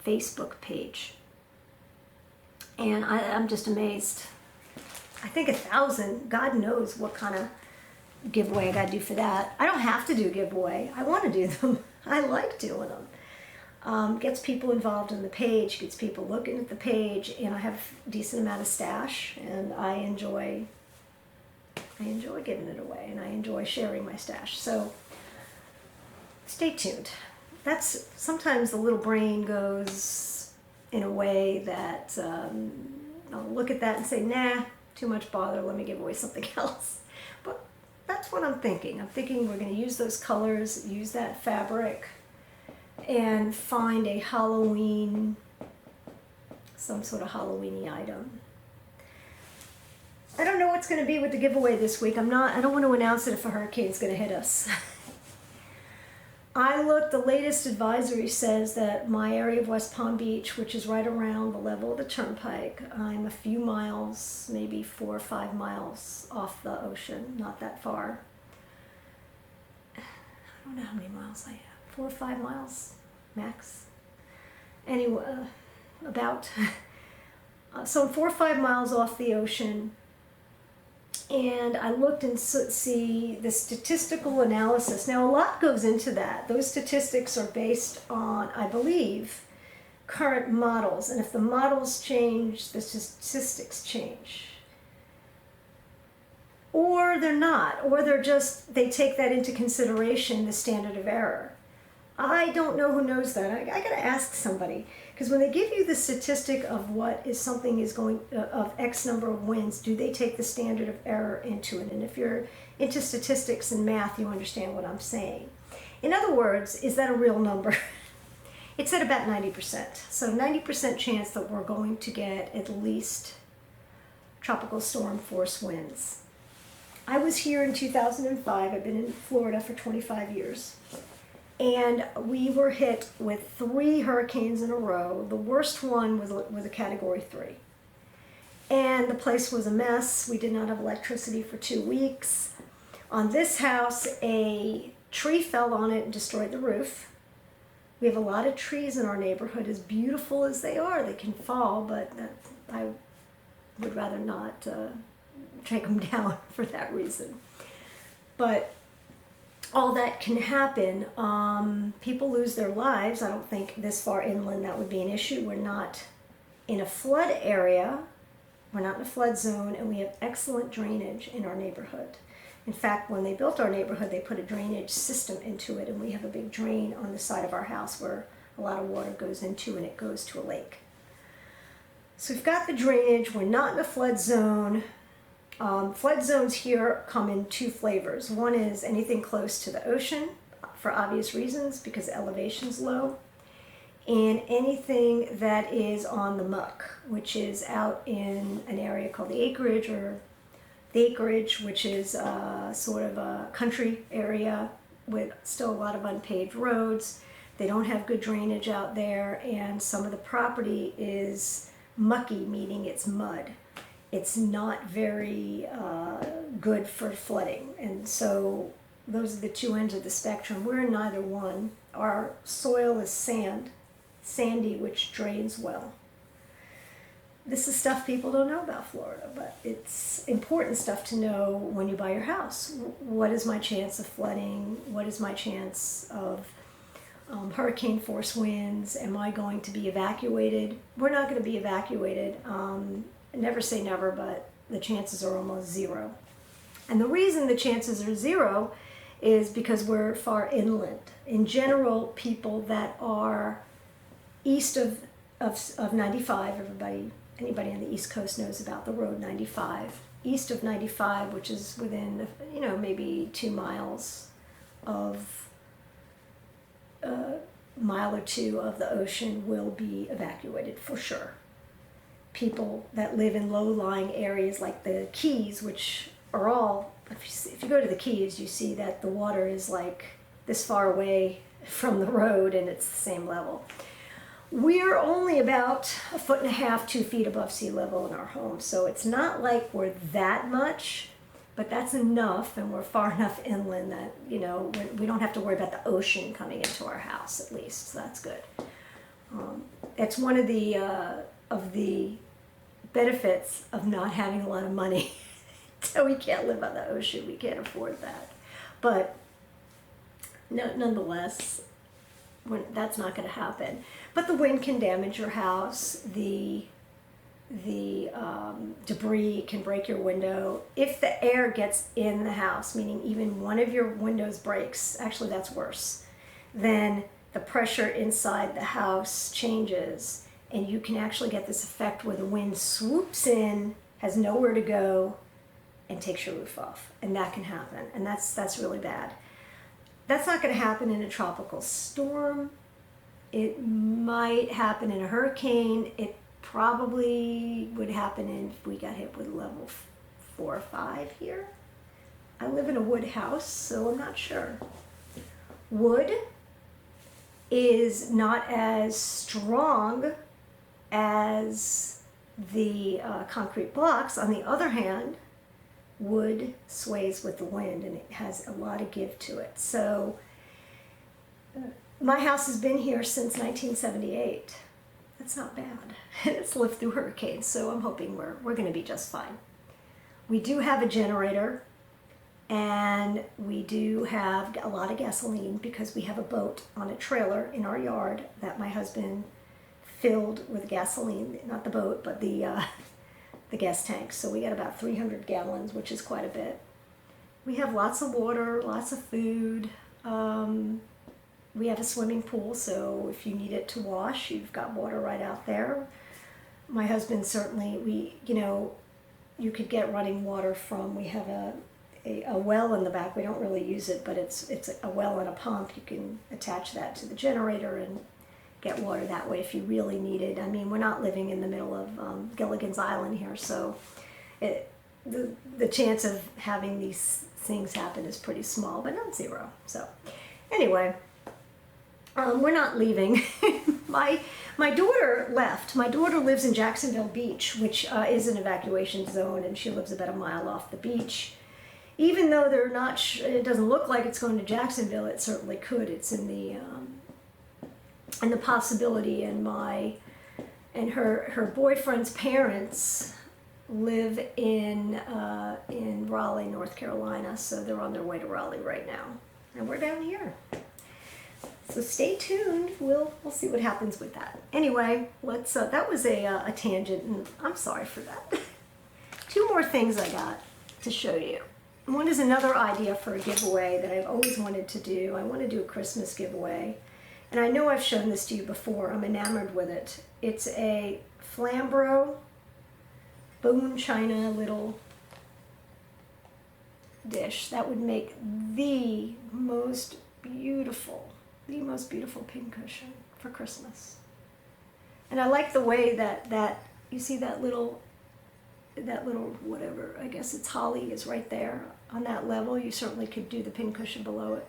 Facebook page. And I'm just amazed. I think 1,000, God knows what kind of giveaway I gotta do for that. I don't have to do giveaway. I want to do them. I like doing them. Gets people involved in the page, gets people looking at the page, and I have a decent amount of stash, and I enjoy giving it away, and I enjoy sharing my stash. So stay tuned. That's sometimes the little brain goes in a way that I'll look at that and say, nah, too much bother, let me give away something else. But that's what I'm thinking. I'm thinking we're going to use those colors, use that fabric, and find a Halloween, some sort of Halloween-y item. I don't know what's going to be with the giveaway this week. I don't want to announce it if a hurricane's going to hit us. I looked, the latest advisory says that my area of West Palm Beach, which is right around the level of the turnpike, I'm a few miles, maybe 4 or 5 miles off the ocean, not that far. I don't know how many miles I have, 4 or 5 miles max. Anyway, about. So I'm 4 or 5 miles off the ocean. And I looked and see the statistical analysis. Now, a lot goes into that. Those statistics are based on, I believe, current models. And if the models change, the statistics change. or they're not, or they take that into consideration, the standard of error. I don't know who knows that. I got to ask somebody, because when they give you the statistic of what is something is going of X number of winds, do they take the standard of error into it? And if you're into statistics and math, you understand what I'm saying. In other words, is that a real number? It's at about 90%. So 90% chance that we're going to get at least tropical storm force winds. I was here in 2005. I've been in Florida for 25 years. And we were hit with 3 hurricanes in a row. The worst one was a Category 3. And the place was a mess. We did not have electricity for 2 weeks. On this house, a tree fell on it and destroyed the roof. We have a lot of trees in our neighborhood. As beautiful as they are, they can fall, but I would rather not take them down for that reason. But all that can happen. People lose their lives. I don't think this far inland that would be an issue. We're not in a flood area. We're not in a flood zone, and we have excellent drainage in our neighborhood. In fact, when they built our neighborhood, they put a drainage system into it, and we have a big drain on the side of our house where a lot of water goes into, and it goes to a lake. So we've got the drainage. We're not in a flood zone. Flood zones here come in 2 flavors. One is anything close to the ocean, for obvious reasons, because the elevation's low, and anything that is on the muck, which is out in an area called the acreage, which is sort of a country area with still a lot of unpaved roads. They don't have good drainage out there, and some of the property is mucky, meaning it's mud. It's not very good for flooding, and so those are the 2 ends of the spectrum. We're in neither one. Our soil is sandy, which drains well. This is stuff people don't know about Florida, but it's important stuff to know when you buy your house. What is my chance of flooding? What is my chance of hurricane force winds? Am I going to be evacuated? We're not going to be evacuated. Never say never, but the chances are almost 0. And the reason the chances are 0 is because we're far inland. In general, people that are east of 95, anybody on the East Coast knows about the road 95. East of 95, which is within, maybe 2 miles of mile or 2 of the ocean, will be evacuated for sure. People that live in low-lying areas like the Keys, which are all, if you go to the Keys, you see that the water is like this far away from the road, and it's the same level. We're only about 1.5 to 2 feet above sea level in our home, so it's not like we're that much, but that's enough, and we're far enough inland that, we don't have to worry about the ocean coming into our house, at least, so that's good. It's one of the benefits of not having a lot of money. So we can't live on the ocean. We can't afford that. But nonetheless, that's not going to happen. But the wind can damage your house. The debris can break your window. If the air gets in the house, meaning even one of your windows breaks, actually that's worse, then the pressure inside the house changes, and you can actually get this effect where the wind swoops in, has nowhere to go, and takes your roof off. And that can happen, and that's really bad. That's not going to happen in a tropical storm. It might happen in a hurricane. It probably would happen if we got hit with level 4 or 5 here. I live in a wood house, so I'm not sure. Wood is not as strong as the concrete blocks. On the other hand, wood sways with the wind, and it has a lot of give to it. So my house has been here since 1978. That's not bad. It's lived through hurricanes, so I'm hoping we're going to be just fine. We do have a generator, and we do have a lot of gasoline because we have a boat on a trailer in our yard that my husband filled with gasoline. Not the boat, but the gas tank. So we got about 300 gallons, which is quite a bit. we have lots of water, lots of food. We have a swimming pool, so if you need it to wash, you've got water right out there. My husband certainly, you could get running water from, we have a well in the back. We don't really use it, but it's a well and a pump. You can attach that to the generator and get water that way if you really need it. I mean, we're not living in the middle of Gilligan's Island here, so the chance of having these things happen is pretty small, but not zero. So anyway, we're not leaving. My daughter left. My daughter lives in Jacksonville Beach, which is an evacuation zone, and she lives about a mile off the beach. Even though they're not, it doesn't look like it's going to Jacksonville, it certainly could. It's in the possibility. And her boyfriend's parents live in Raleigh, North Carolina, so they're on their way to Raleigh right now, and we're down here. So stay tuned. We'll see what happens with that. Anyway, let's. That was a tangent, and I'm sorry for that. Two more things I got to show you. One is another idea for a giveaway that I've always wanted to do. I want to do a Christmas giveaway, and I know I've shown this to you before. I'm enamored with it. It's a Flambro bone china little dish that would make the most beautiful pincushion for Christmas. And I like the way that you see that little whatever, I guess it's holly, is right there on that level. You certainly could do the pincushion below it.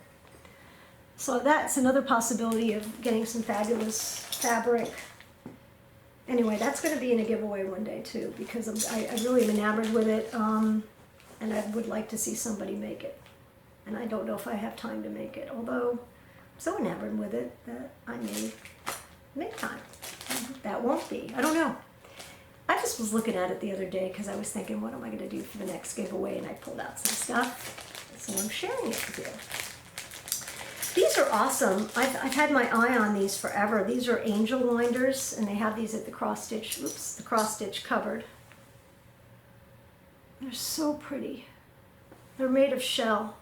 So that's another possibility of getting some fabulous fabric. Anyway, that's going to be in a giveaway one day too, because I really am enamored with it, and I would like to see somebody make it. And I don't know if I have time to make it, although so enamored with it that I may make time. That won't be. I don't know. I just was looking at it the other day because I was thinking, what am I going to do for the next giveaway? And I pulled out some stuff, so I'm sharing it with you. These are awesome. I've had my eye on these forever. These are angel winders, and they have these at the cross stitch cupboard. They're so pretty. They're made of shell.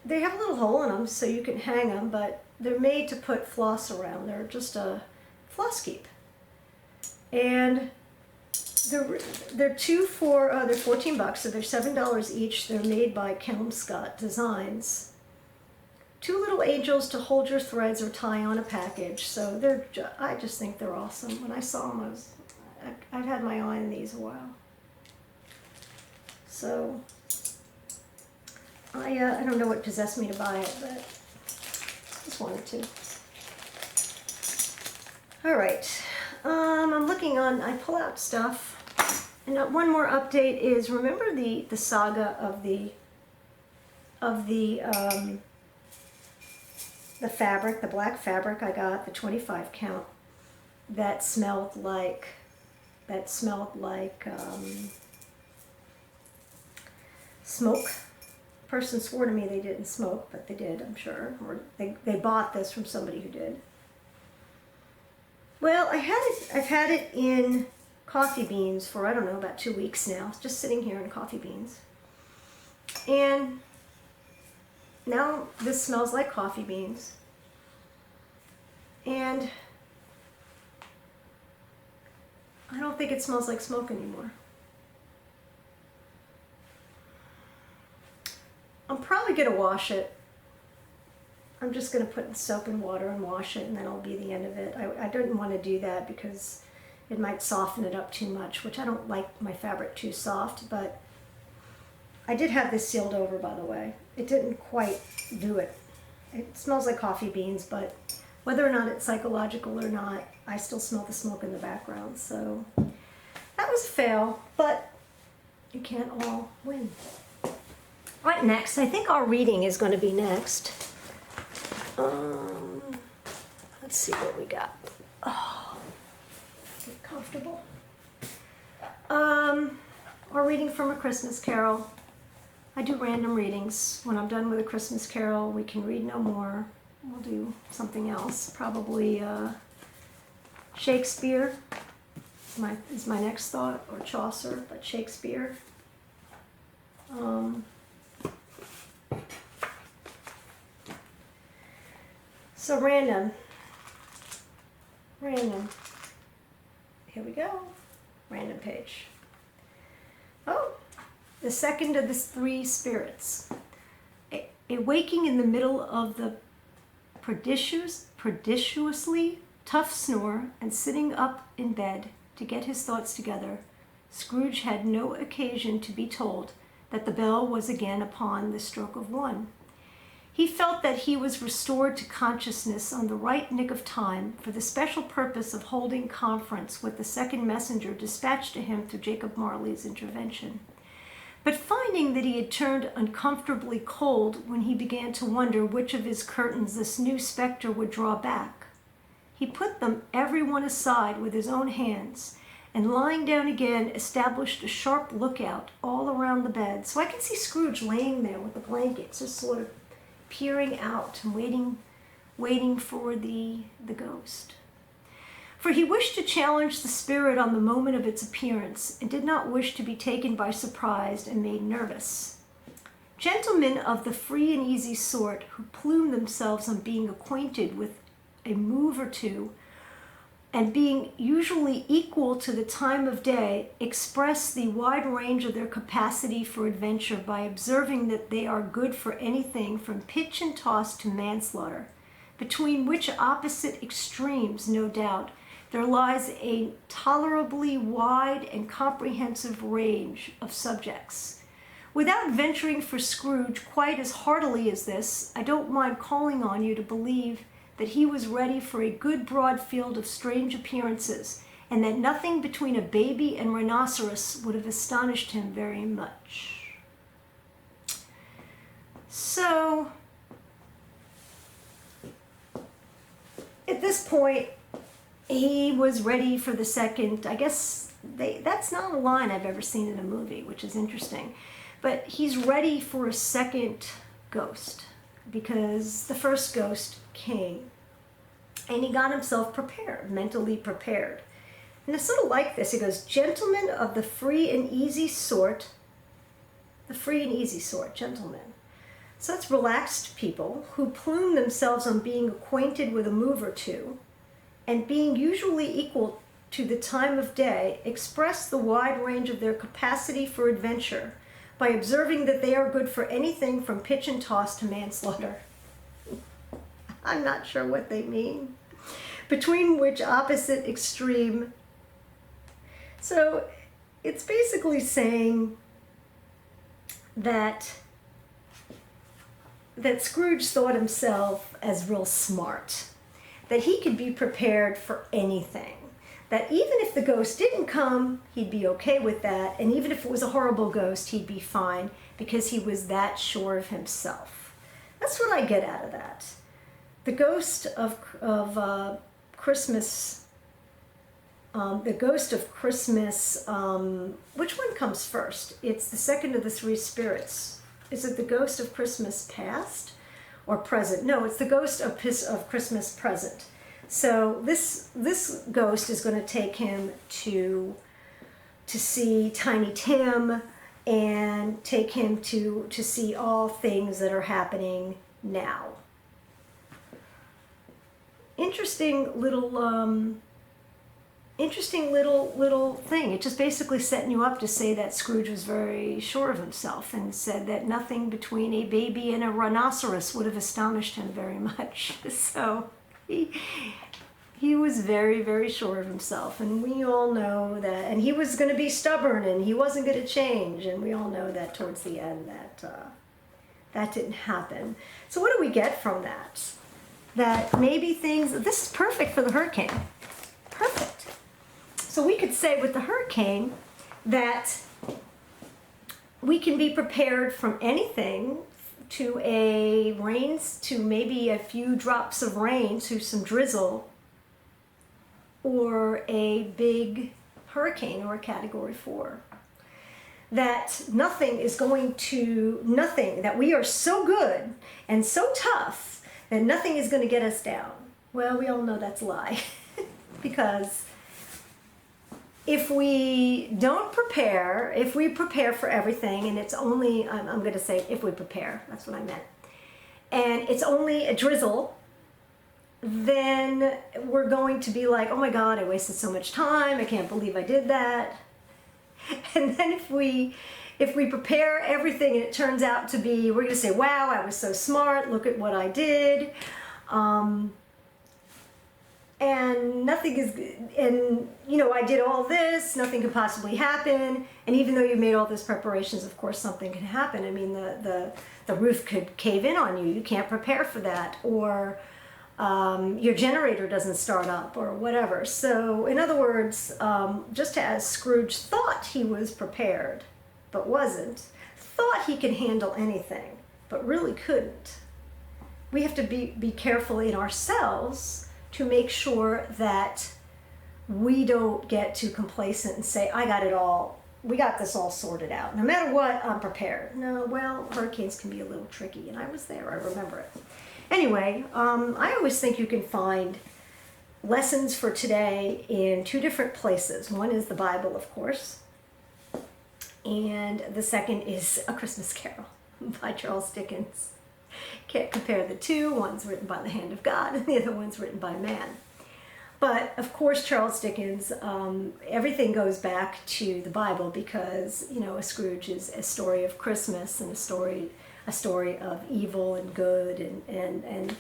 They have a little hole in them so you can hang them, but they're made to put floss around. They're just a floss keep. And they're they're 14 bucks, so they're $7 each. They're made by Kelmscott Designs. Two little angels to hold your threads or tie on a package. So I just think they're awesome. When I saw them, I've had my eye on these a while. So I don't know what possessed me to buy it, but I just wanted to. All right, I'm looking on. I pull out stuff, and one more update is, remember the saga of the fabric, the black fabric I got, the 25 count, that smelled like smoke. Person swore to me they didn't smoke, but they did, I'm sure. Or they bought this from somebody who did. Well, I've had it in coffee beans for, I don't know, about 2 weeks now. It's just sitting here in coffee beans. And now this smells like coffee beans. And I don't think it smells like smoke anymore. I'm probably going to wash it. I'm just going to put soap and water and wash it, and that'll be the end of it. I didn't want to do that because it might soften it up too much, which I don't like my fabric too soft, but I did have this sealed over, by the way. It didn't quite do it. It smells like coffee beans, but whether or not it's psychological or not, I still smell the smoke in the background. So that was a fail, but you can't all win. Right, next, I think our reading is going to be next. Let's see what we got. Oh, get comfortable. Our reading from A Christmas Carol. I do random readings. When I'm done with A Christmas Carol, we can read no more. We'll do something else, probably Shakespeare. is my next thought, or Chaucer, but Shakespeare. So random. Here we go. Random page. Oh, the second of the three spirits. A waking in the middle of the prodigiously tough snore and sitting up in bed to get his thoughts together, Scrooge had no occasion to be told that the bell was again upon the stroke of 1. He felt that he was restored to consciousness on the right nick of time for the special purpose of holding conference with the second messenger dispatched to him through Jacob Marley's intervention. But finding that he had turned uncomfortably cold when he began to wonder which of his curtains this new specter would draw back, he put them every one aside with his own hands, and lying down again established a sharp lookout all around the bed. So I can see Scrooge laying there with the blankets, just sort of peering out and waiting for the ghost. For he wished to challenge the spirit on the moment of its appearance, and did not wish to be taken by surprise and made nervous. Gentlemen of the free and easy sort, who plume themselves on being acquainted with a move or two, and being usually equal to the time of day, express the wide range of their capacity for adventure by observing that they are good for anything from pitch and toss to manslaughter, between which opposite extremes, no doubt, there lies a tolerably wide and comprehensive range of subjects. Without venturing for Scrooge quite as heartily as this, I don't mind calling on you to believe that he was ready for a good broad field of strange appearances, and that nothing between a baby and rhinoceros would have astonished him very much. So, at this point, he was ready for the second, I guess, that's not a line I've ever seen in a movie, which is interesting, but he's ready for a second ghost, because the first ghost came, and he got himself prepared, mentally prepared. And I sort of like this. He goes, gentlemen of the free and easy sort, gentlemen. So that's relaxed people who plume themselves on being acquainted with a move or two, and being usually equal to the time of day, express the wide range of their capacity for adventure by observing that they are good for anything from pitch and toss to manslaughter. I'm not sure what they mean. Between which opposite extreme. So it's basically saying that Scrooge thought himself as real smart, that he could be prepared for anything, that even if the ghost didn't come, he'd be okay with that, and even if it was a horrible ghost, he'd be fine, because he was that sure of himself. That's what I get out of that. The ghost of Christmas, which one comes first? It's the second of the three spirits. Is it the ghost of Christmas past or present? No, it's the ghost of Christmas present. So this ghost is going to take him to see Tiny Tim, and take him to see all things that are happening now. Interesting little thing. It just basically setting you up to say that Scrooge was very sure of himself, and said that nothing between a baby and a rhinoceros would have astonished him very much. So he was very, very sure of himself, and we all know that. And he was going to be stubborn, and he wasn't going to change, and we all know that towards the end that didn't happen. So what do we get from that? That maybe this is perfect for the hurricane. Perfect. So we could say with the hurricane that we can be prepared from anything to maybe a few drops of rain, to some drizzle, or a big hurricane or a Category 4. That that we are so good and so tough that nothing is going to get us down. Well, we all know that's a lie. Because if we don't prepare, if we prepare for everything, and it's only, I'm going to say if we prepare, that's what I meant, and it's only a drizzle, then we're going to be like, oh my God, I wasted so much time, I can't believe I did that. And then if we prepare everything and it turns out to be, we're going to say, wow, I was so smart, look at what I did. And nothing is, and you know, I did all this, nothing could possibly happen. And even though you made all these preparations, of course, something can happen. I mean, the roof could cave in on you. You can't prepare for that. Or your generator doesn't start up or whatever. So in other words, just as Scrooge thought he was prepared, but wasn't, thought he could handle anything, but really couldn't. We have to be careful in ourselves to make sure that we don't get too complacent and say, I got it all, we got this all sorted out. No matter what, I'm prepared. No, well, hurricanes can be a little tricky, and I was there, I remember it. Anyway, I always think you can find lessons for today in two different places. One is the Bible, of course, and the second is A Christmas Carol by Charles Dickens. Can't compare the two. One's written by the hand of God and the other one's written by man. But of course, Charles Dickens, everything goes back to the Bible because, you know, a Scrooge is a story of Christmas and a story of evil and good and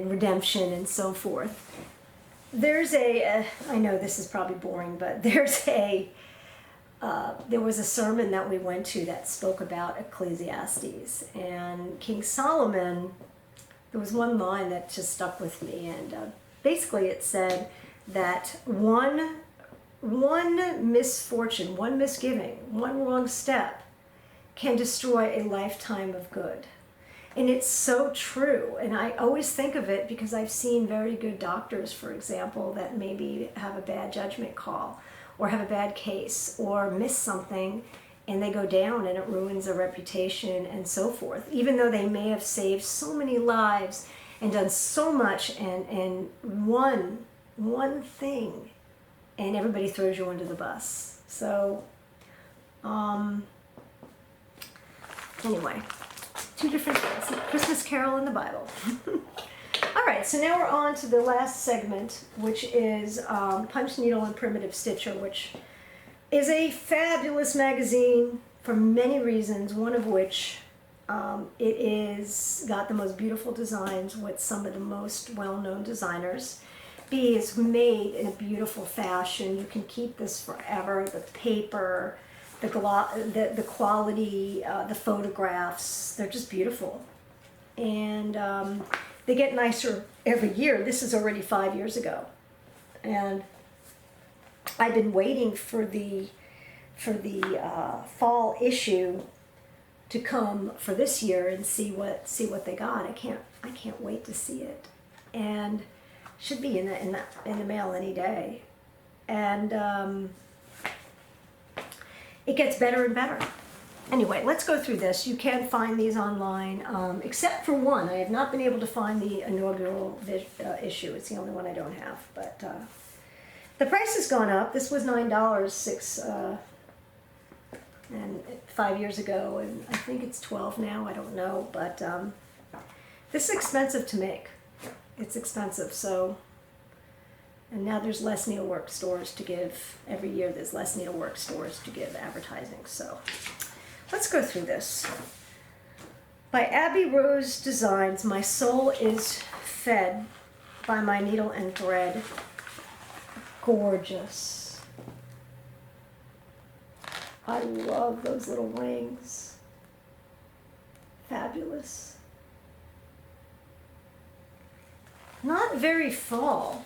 redemption and so forth. There's I know this is probably boring, but there was a sermon that we went to that spoke about Ecclesiastes, and King Solomon, there was one line that just stuck with me, and basically it said that one misfortune, one misgiving, one wrong step can destroy a lifetime of good. And it's so true, and I always think of it because I've seen very good doctors, for example, that maybe have a bad judgment call or have a bad case or miss something, and they go down and it ruins their reputation and so forth, even though they may have saved so many lives and done so much, and one thing, and everybody throws you under the bus. So anyway, two different things, Christmas Carol and the Bible. All right, so now we're on to the last segment, which is Punch, Needle, and Primitive Stitcher, which is a fabulous magazine for many reasons, one of which it is got the most beautiful designs with some of the most well-known designers. B is made in a beautiful fashion. You can keep this forever. The paper, the quality, the photographs, they're just beautiful. And they get nicer every year. This is already 5 years ago. And I've been waiting for the fall issue to come for this year and see what they got. I can't wait to see it. And should be in the mail any day. And it gets better and better. Anyway, let's go through this. You can find these online, except for one. I have not been able to find the inaugural issue. It's the only one I don't have. But the price has gone up. This was $9 5 years ago, and I think it's $12 now. I don't know, but this is expensive to make. It's expensive. So, and now there's less needlework stores to give. Every year there's less needlework stores to give advertising. So. Let's go through this. By Abby Rose Designs, my soul is fed by my needle and thread. Gorgeous. I love those little rings. Fabulous. Not very fall.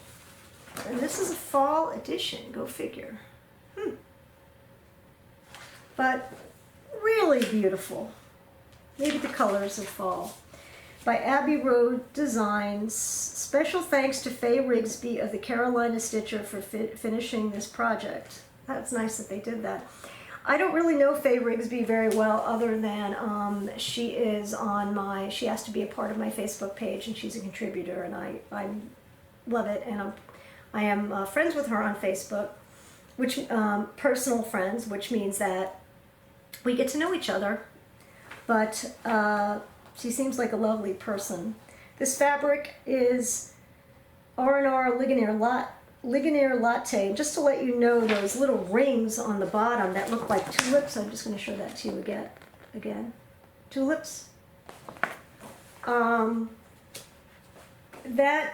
And this is a fall edition, go figure. But really beautiful. Maybe the colors of fall. By Abby Rose Designs. Special thanks to Faye Rigsby of the Carolina Stitcher for finishing this project. That's nice that they did that. I don't really know Faye Rigsby very well, other than she is on she asked to be a part of my Facebook page, and she's a contributor, and I love it, and I am friends with her on Facebook, which personal friends, which means that we get to know each other. But she seems like a lovely person. This fabric is R&R Ligonier Latte. Just to let you know, those little rings on the bottom that look like tulips. I'm just going to show that to you again. Tulips.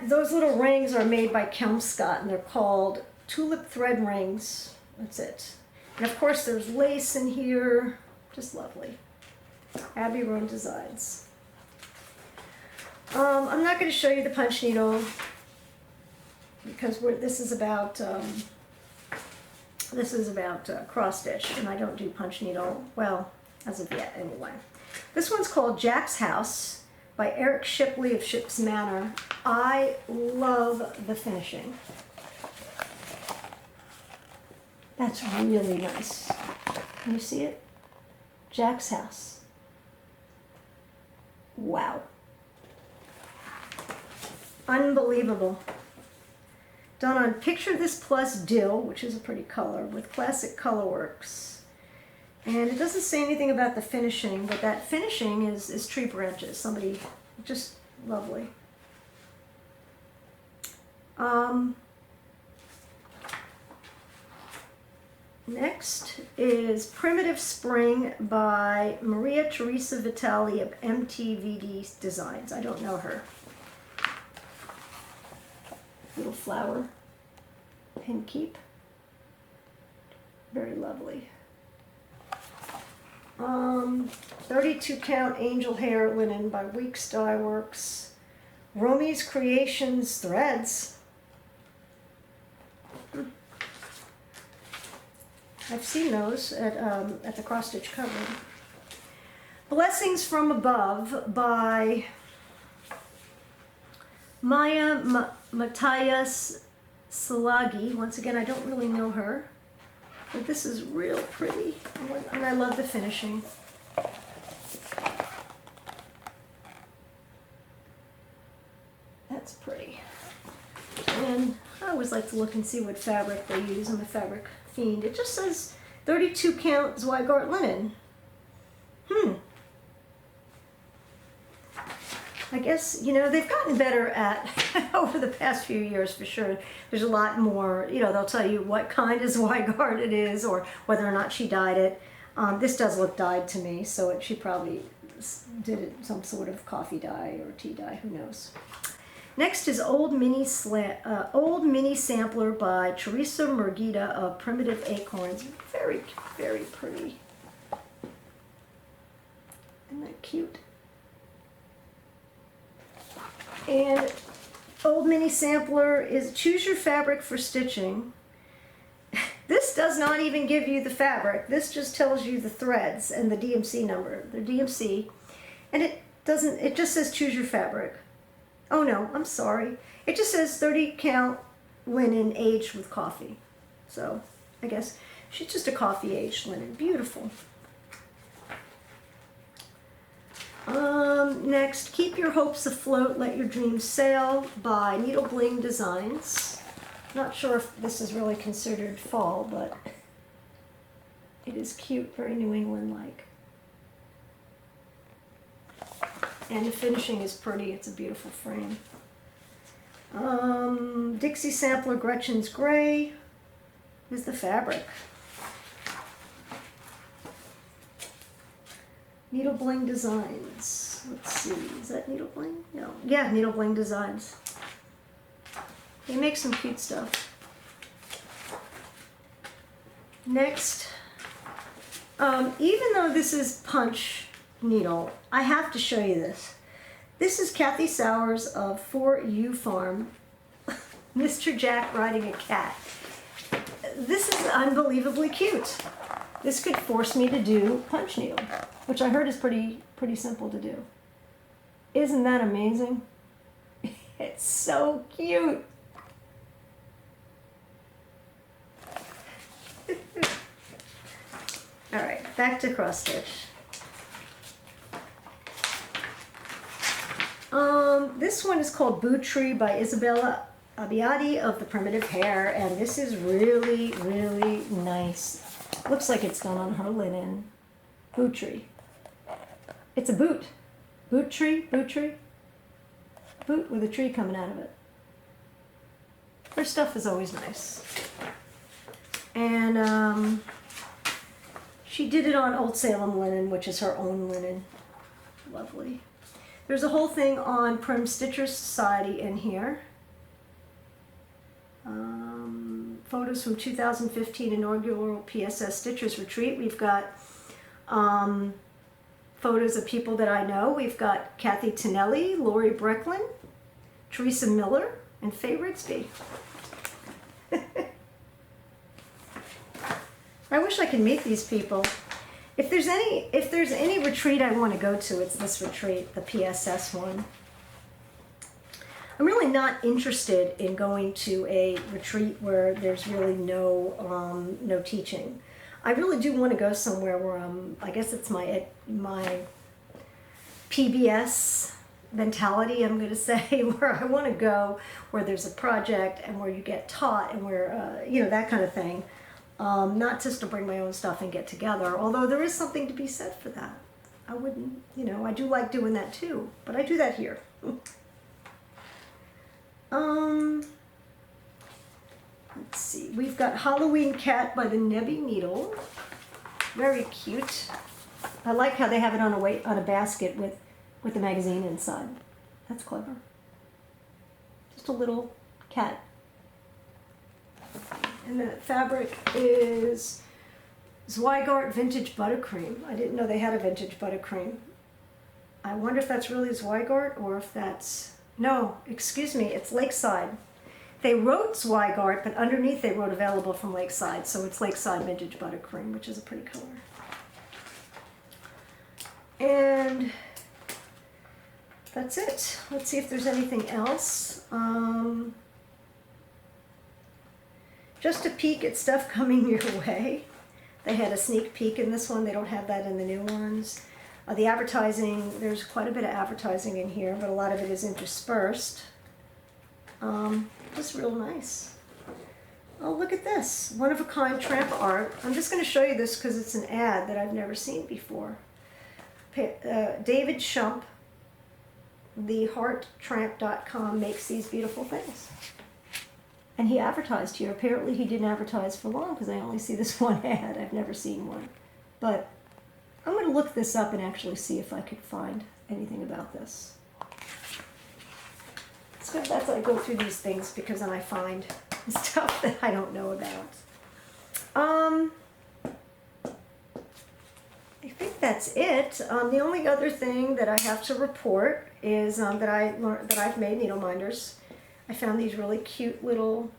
Those little rings are made by Kelmscott, and they're called tulip thread rings. That's it. And of course, there's lace in here. Just lovely. Abbey Road Designs. I'm not going to show you the punch needle because this is about cross stitch, and I don't do punch needle, well, as of yet anyway. This one's called Jack's House by Eric Shipley of Ships Manor. I love the finishing. That's really nice. Can you see it? Jack's House. Wow. Unbelievable. Done on Picture This Plus Dill, which is a pretty color, with Classic Colorworks. And it doesn't say anything about the finishing, but that finishing is tree branches. Somebody, just lovely. Next is Primitive Spring by Maria Teresa Vitali of MTVD Designs. I don't know her. Little flower pin keep. Very lovely. 32 count angel hair linen by Weeks Dye Works. Romy's Creations threads. I've seen those at the cross stitch cover. Blessings from Above by Maya Matthias Salagi. Once again, I don't really know her, but this is real pretty, and I love the finishing. That's pretty. And I always like to look and see what fabric they use. I'm a fabric fiend. It just says 32 count Zweigart linen. I guess, you know, they've gotten better at, over the past few years for sure. There's a lot more, you know, they'll tell you what kind of Zweigart it is or whether or not she dyed it. This does look dyed to me, so she probably did it some sort of coffee dye or tea dye, who knows. Next is Old Mini Sampler by Teresa Murgida of Primitive Acorns. Very, very pretty. Isn't that cute? And Old Mini Sampler is Choose Your Fabric for Stitching. This does not even give you the fabric. This just tells you the threads and the DMC number, the DMC. And it just says Choose Your Fabric. Oh no, I'm sorry. It just says 30 count linen aged with coffee. So I guess she's just a coffee aged linen. Beautiful. Next, Keep Your Hopes Afloat, Let Your Dreams Sail by Needle Bling Designs. Not sure if this is really considered fall, but it is cute, very New England-like. And the finishing is pretty. It's a beautiful frame. Dixie Sampler Gretchen's Gray is the fabric. Needle Bling Designs. Let's see, is that Needle Bling? No. Yeah, Needle Bling Designs. They make some cute stuff. Next, even though this is punch needle, I have to show you this. This is Kathy Sowers of 4U Farm, Mr. Jack riding a cat. This is unbelievably cute. This could force me to do punch needle, which I heard is pretty simple to do. Isn't that amazing? It's so cute. All right, back to cross stitch. This one is called Boo Tree by Isabella Abiyadi of the Primitive Hair, and this is really, really nice. Looks like it's done on her linen. Boot tree. It's a boot. Boot tree, boot tree. Boot with a tree coming out of it. Her stuff is always nice. And she did it on Old Salem linen, which is her own linen. Lovely. There's a whole thing on Prim Stitchers Society in here. Photos from 2015 inaugural PSS Stitchers Retreat. We've got photos of people that I know. We've got Kathy Tonelli, Lori Brecklin, Teresa Miller, and Faye Rigsby. I wish I could meet these people. If there's any retreat I want to go to, it's this retreat, the PSS one. I'm really not interested in going to a retreat where there's really no teaching. I really do want to go somewhere where I guess it's my PBS mentality, I'm going to say, where I want to go, where there's a project and where you get taught and where, that kind of thing. Not just to bring my own stuff and get together, although there is something to be said for that. I wouldn't, I do like doing that too, but I do that here. Let's see, we've got Halloween Cat by the Nebby Needle. Very cute. I like how they have it on a basket with the magazine inside. That's clever. Just a little cat. And the fabric is Zweigart Vintage Buttercream. I didn't know they had a vintage buttercream. I wonder if that's really Zweigart or if that's... No, excuse me, it's Lakeside. They wrote Zweigart, but underneath they wrote available from Lakeside, so it's Lakeside Vintage Buttercream, which is a pretty color. And that's it. Let's see if there's anything else. Just a peek at stuff coming your way. They had a sneak peek in this one. They don't have that in the new ones. The advertising, there's quite a bit of advertising in here, but a lot of it is interspersed. Just real nice. Oh, look at this. One-of-a-kind tramp art. I'm just going to show you this because it's an ad that I've never seen before. David Shump, thehearttramp.com, makes these beautiful things. And he advertised here. Apparently he didn't advertise for long because I only see this one ad. I've never seen one. But I'm going to look this up and actually see if I could find anything about this. It's good that I go through these things because then I find stuff that I don't know about. I think that's it. The only other thing that I have to report is that I've made needle minders. I found these really cute little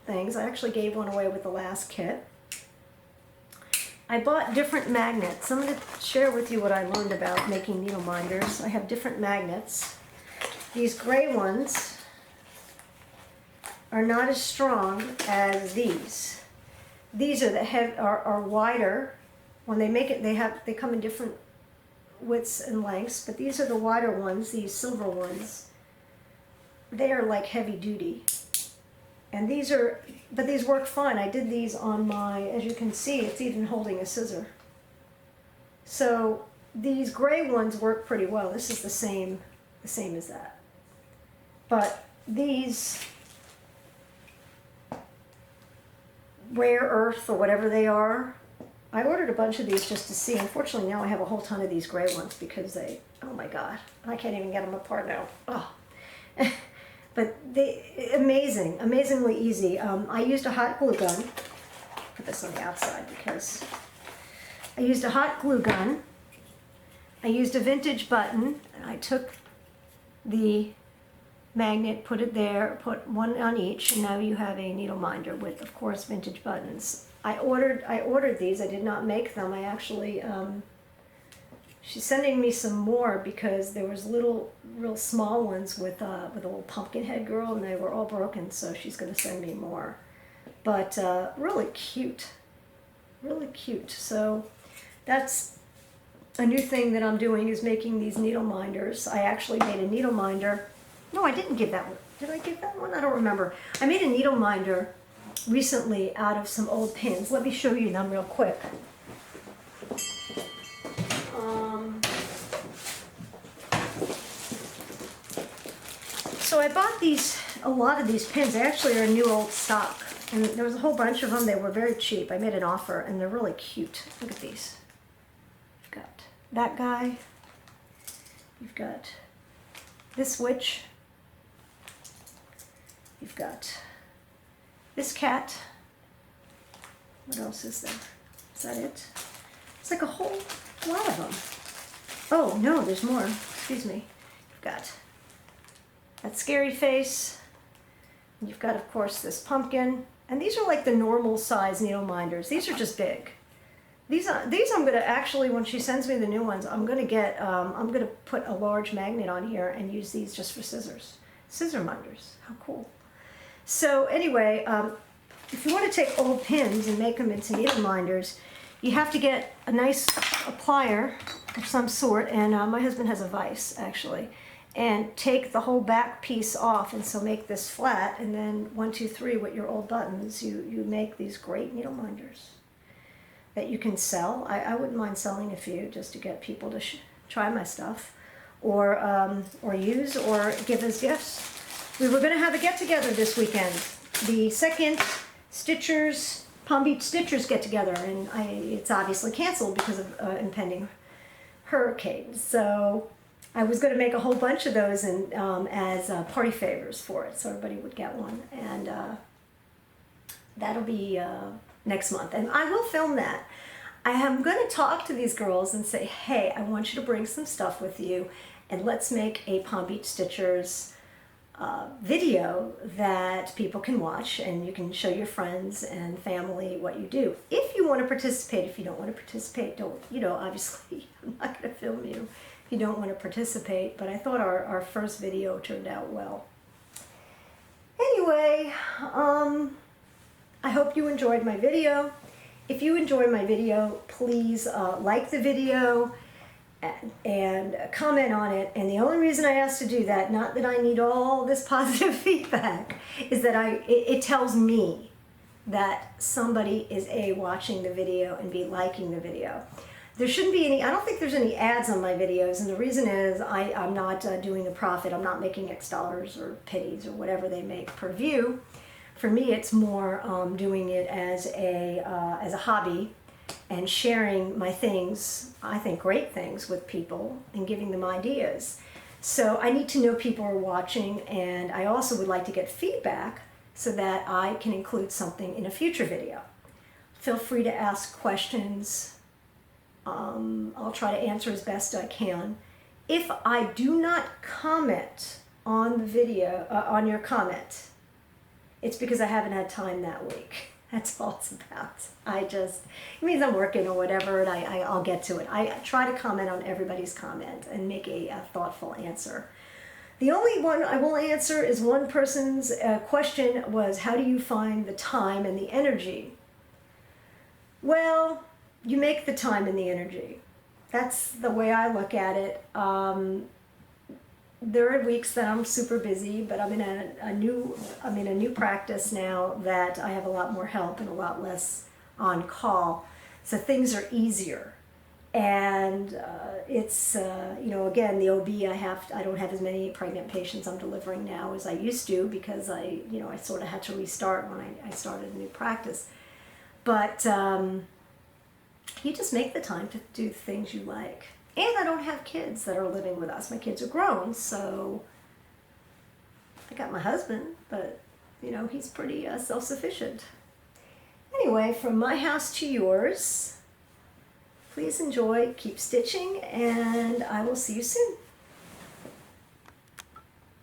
things. I actually gave one away with the last kit. I bought different magnets. I'm going to share with you what I learned about making needle minders. I have different magnets. These gray ones are not as strong as these. These are wider. When they make it, they come in different widths and lengths, but these are the wider ones, these silver ones. They are like heavy duty. And these work fine. I did these on my, as you can see, it's even holding a scissor. So these gray ones work pretty well. This is the same as that. But these rare earth or whatever they are, I ordered a bunch of these just to see. Unfortunately, now I have a whole ton of these gray ones because oh my God, I can't even get them apart now. Oh. But amazingly easy. I used a hot glue gun. Put this on the outside because I used a hot glue gun. I used a vintage button, and I took the magnet, put it there, put one on each, and now you have a needle minder with, of course, vintage buttons. I ordered these. I did not make them. I actually, she's sending me some more because there was real small ones with a little pumpkin head girl, and they were all broken, so she's going to send me more. But really cute. Really cute. So that's a new thing that I'm doing, is making these needle minders. I actually made a needle minder. No, I didn't give that one. Did I give that one? I don't remember. I made a needle minder recently out of some old pins. Let me show you them real quick. So I bought a lot of these pins. They actually are new old stock. And there was a whole bunch of them. They were very cheap. I made an offer and they're really cute. Look at these. You've got that guy. You've got this witch. You've got this cat. What else is there? Is that it? It's like a whole lot of them. Oh, no, there's more. Excuse me. You've got that scary face. You've got, of course, this pumpkin. And these are like the normal size needle minders. These are just big. These I'm going to actually, when she sends me the new ones, I'm going to put a large magnet on here and use these just for scissors. Scissor minders. How cool. So anyway, if you want to take old pins and make them into needle minders, you have to get a nice plier of some sort, and my husband has a vise, actually, and take the whole back piece off, and so make this flat, and then 1, 2, 3 with your old buttons, you make these great needle minders that you can sell. I wouldn't mind selling a few just to get people to try my stuff, or use, or give as gifts. We were going to have a get-together this weekend. The second Stitchers, Palm Beach Stitchers get-together, and it's obviously canceled because of impending hurricanes. So I was going to make a whole bunch of those and as party favors for it, so everybody would get one. And that'll be next month. And I will film that. I am going to talk to these girls and say, hey, I want you to bring some stuff with you, and let's make a Palm Beach Stitchers video that people can watch, and you can show your friends and family what you do. If you want to participate, if you don't want to participate, don't, obviously I'm not going to film you if you don't want to participate, but I thought our first video turned out well. Anyway, I hope you enjoyed my video. If you enjoyed my video, please like the video and comment on it. And the only reason I asked to do that, not that I need all this positive feedback, is that it tells me that somebody is watching the video and liking the video. There shouldn't be any, I don't think there's any ads on my videos, and the reason is I'm not doing a profit. I'm not making X dollars or pennies or whatever they make per view. For me, it's more doing it as a hobby, and sharing my things, I think great things, with people and giving them ideas. So I need to know people are watching, and I also would like to get feedback so that I can include something in a future video. Feel free to ask questions. I'll try to answer as best I can. If I do not comment on the video, on your comment, it's because I haven't had time that week. That's all it's about. It means I'm working or whatever, and I'll get to it. I try to comment on everybody's comment and make a thoughtful answer. The only one I will answer is one person's question was, how do you find the time and the energy? Well, you make the time and the energy. That's the way I look at it. There are weeks that I'm super busy, but I'm in a new practice now that I have a lot more help and a lot less on call, so things are easier. And it's again, the OB I don't have as many pregnant patients I'm delivering now as I used to, because I sort of had to restart when I started a new practice. But you just make the time to do the things you like. And I don't have kids that are living with us. My kids are grown, so I got my husband, but he's pretty self-sufficient. Anyway, from my house to yours, please enjoy, keep stitching, and I will see you soon.